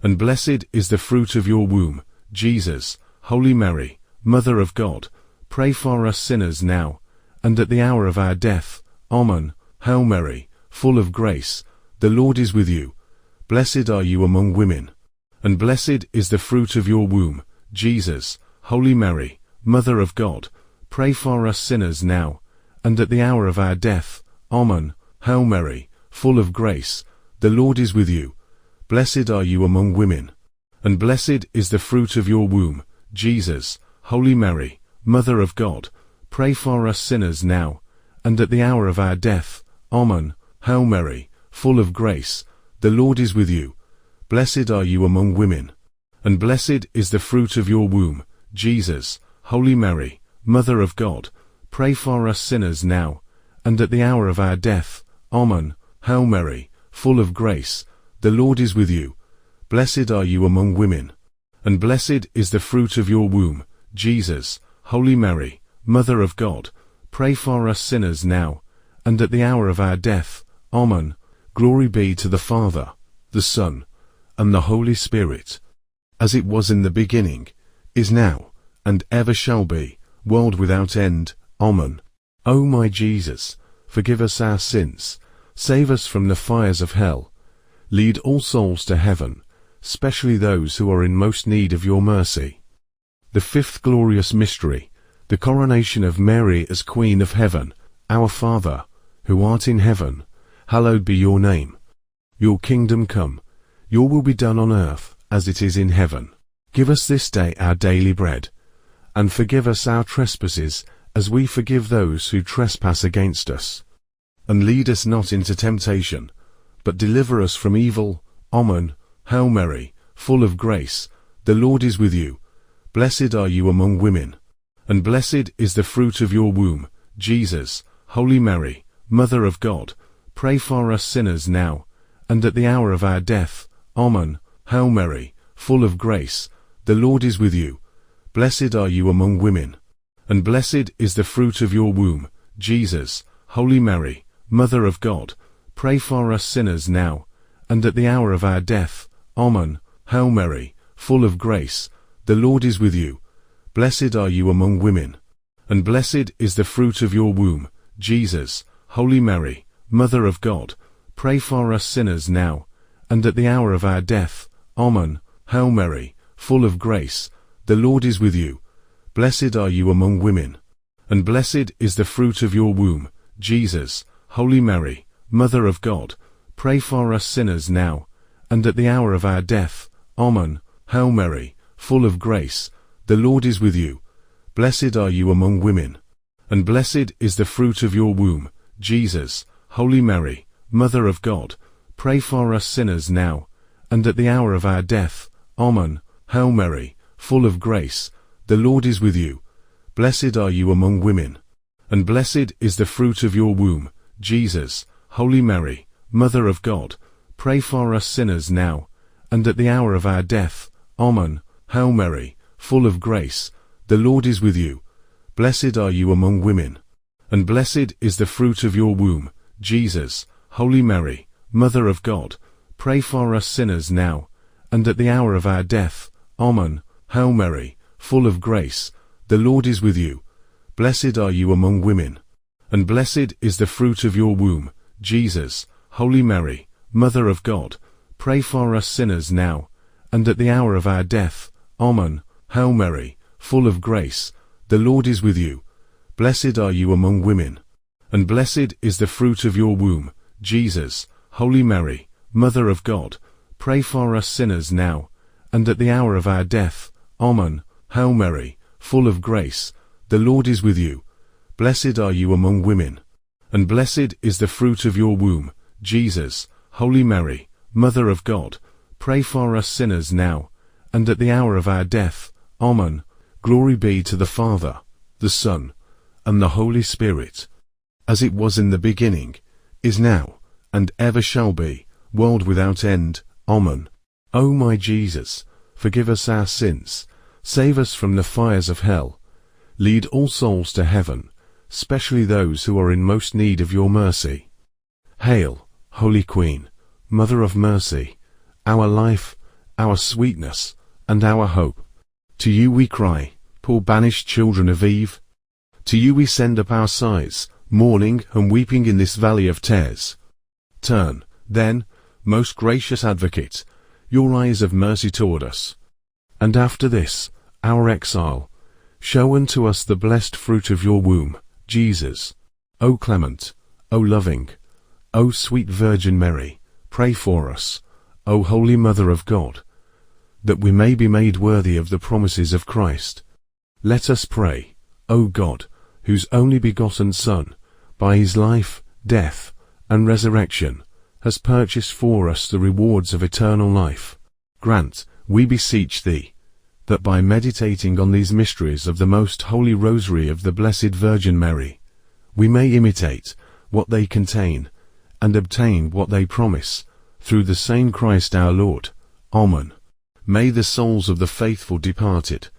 and blessed is the fruit of your womb, Jesus. Holy Mary, Mother of God, pray for us sinners now, and at the hour of our death. Amen. Hail Mary, full of grace, the Lord is with you. Blessed are you among women, and blessed is the fruit of your womb, Jesus. Holy Mary, Mother of God, pray for us sinners now, and at the hour of our death. Amen. Hail Mary, full of grace, the Lord is with you. Blessed are you among women, and blessed is the fruit of your womb, Jesus. Holy Mary, Mother of God, pray for us sinners now, and at the hour of our death. Amen. Hail Mary, full of grace, the Lord is with you. Blessed are you among women, and blessed is the fruit of your womb, Jesus. Holy Mary, Mother of God, pray for us sinners now, and at the hour of our death. Amen. Hail Mary, full of grace, the Lord is with you. Blessed are you among women, and blessed is the fruit of your womb, Jesus. Holy Mary, Mother of God, pray for us sinners now, and at the hour of our death. Amen. Glory be to the Father, the Son, and the Holy Spirit, as it was in the beginning, is now, and ever shall be, world without end. Amen. O my Jesus, forgive us our sins, save us from the fires of hell, lead all souls to heaven, especially those who are in most need of your mercy. The fifth glorious mystery, the coronation of Mary as Queen of Heaven. Our Father, who art in heaven, hallowed be your name. Your kingdom come, your will be done on earth as it is in heaven. Give us this day our daily bread, and forgive us our trespasses as we forgive those who trespass against us. And lead us not into temptation, but deliver us from evil. Amen. Hail Mary, full of grace, the Lord is with you. Blessed are you among women, and blessed is the fruit of your womb, Jesus. Holy Mary, Mother of God, pray for us sinners now, and at the hour of our death. Amen. Hail Mary, full of grace, the Lord is with you. Blessed are you among women, and blessed is the fruit of your womb, Jesus. Holy Mary, Mother of God, pray for us sinners now, and at the hour of our death. Amen. Hail Mary, full of grace, the Lord is with you. Blessed are you among women, and blessed is the fruit of your womb, Jesus. Holy Mary, Mother of God, pray for us sinners now, and at the hour of our death. Amen. Hail Mary, full of grace, the Lord is with you. Blessed are you among women, and blessed is the fruit of your womb, Jesus. Holy Mary, Mother of God, pray for us sinners now, and at the hour of our death. Amen. Hail Mary, full of grace, the Lord is with you. Blessed are you among women, and blessed is the fruit of your womb, Jesus. Holy Mary, Mother of God, pray for us sinners now, and at the hour of our death. Amen. Hail Mary, full of grace, the Lord is with you. Blessed are you among women, and blessed is the fruit of your womb, Jesus. Holy Mary, Mother of God, pray for us sinners now, and at the hour of our death. Amen. Hail Mary, full of grace, the Lord is with you. Blessed are you among women, and blessed is the fruit of your womb, Jesus. Holy Mary, Mother of God, pray for us sinners now, and at the hour of our death. Amen. Hail Mary, full of grace, the Lord is with you. Blessed are you among women, and blessed is the fruit of your womb, Jesus. Holy Mary, Mother of God, pray for us sinners now, and at the hour of our death. Amen. Hail Mary, full of grace, the Lord is with you. Blessed are you among women, and blessed is the fruit of your womb, Jesus. Holy Mary, Mother of God, pray for us sinners now, and at the hour of our death. Amen. Hail Mary, full of grace, the Lord is with you. Blessed are you among women, and blessed is the fruit of your womb, Jesus. Holy Mary, Mother of God, pray for us sinners now, and at the hour of our death. Amen. Glory be to the Father, the Son, and the Holy Spirit, as it was in the beginning, is now, and ever shall be, world without end. Amen. O my Jesus, forgive us our sins, save us from the fires of hell, lead all souls to heaven, especially those who are in most need of your mercy. Hail, Holy Queen, Mother of Mercy, our life, our sweetness, and our hope. To you we cry, poor banished children of Eve. To you we send up our sighs, mourning and weeping in this valley of tears. Turn, then, most gracious Advocate, your eyes of mercy toward us. And after this, our exile, show unto us the blessed fruit of your womb, Jesus. O clement, O loving, O sweet Virgin Mary, pray for us, O Holy Mother of God, that we may be made worthy of the promises of Christ. Let us pray, O God, whose only begotten Son, by his life, death, and resurrection, has purchased for us the rewards of eternal life. Grant, we beseech thee, that by meditating on these mysteries of the most holy Rosary of the Blessed Virgin Mary, we may imitate what they contain, and obtain what they promise, through the same Christ our Lord. Amen. May the souls of the faithful departed,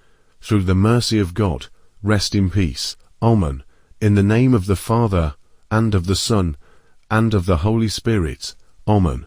through the mercy of God, rest in peace. Amen. In the name of the Father, and of the Son, and of the Holy Spirit. Amen.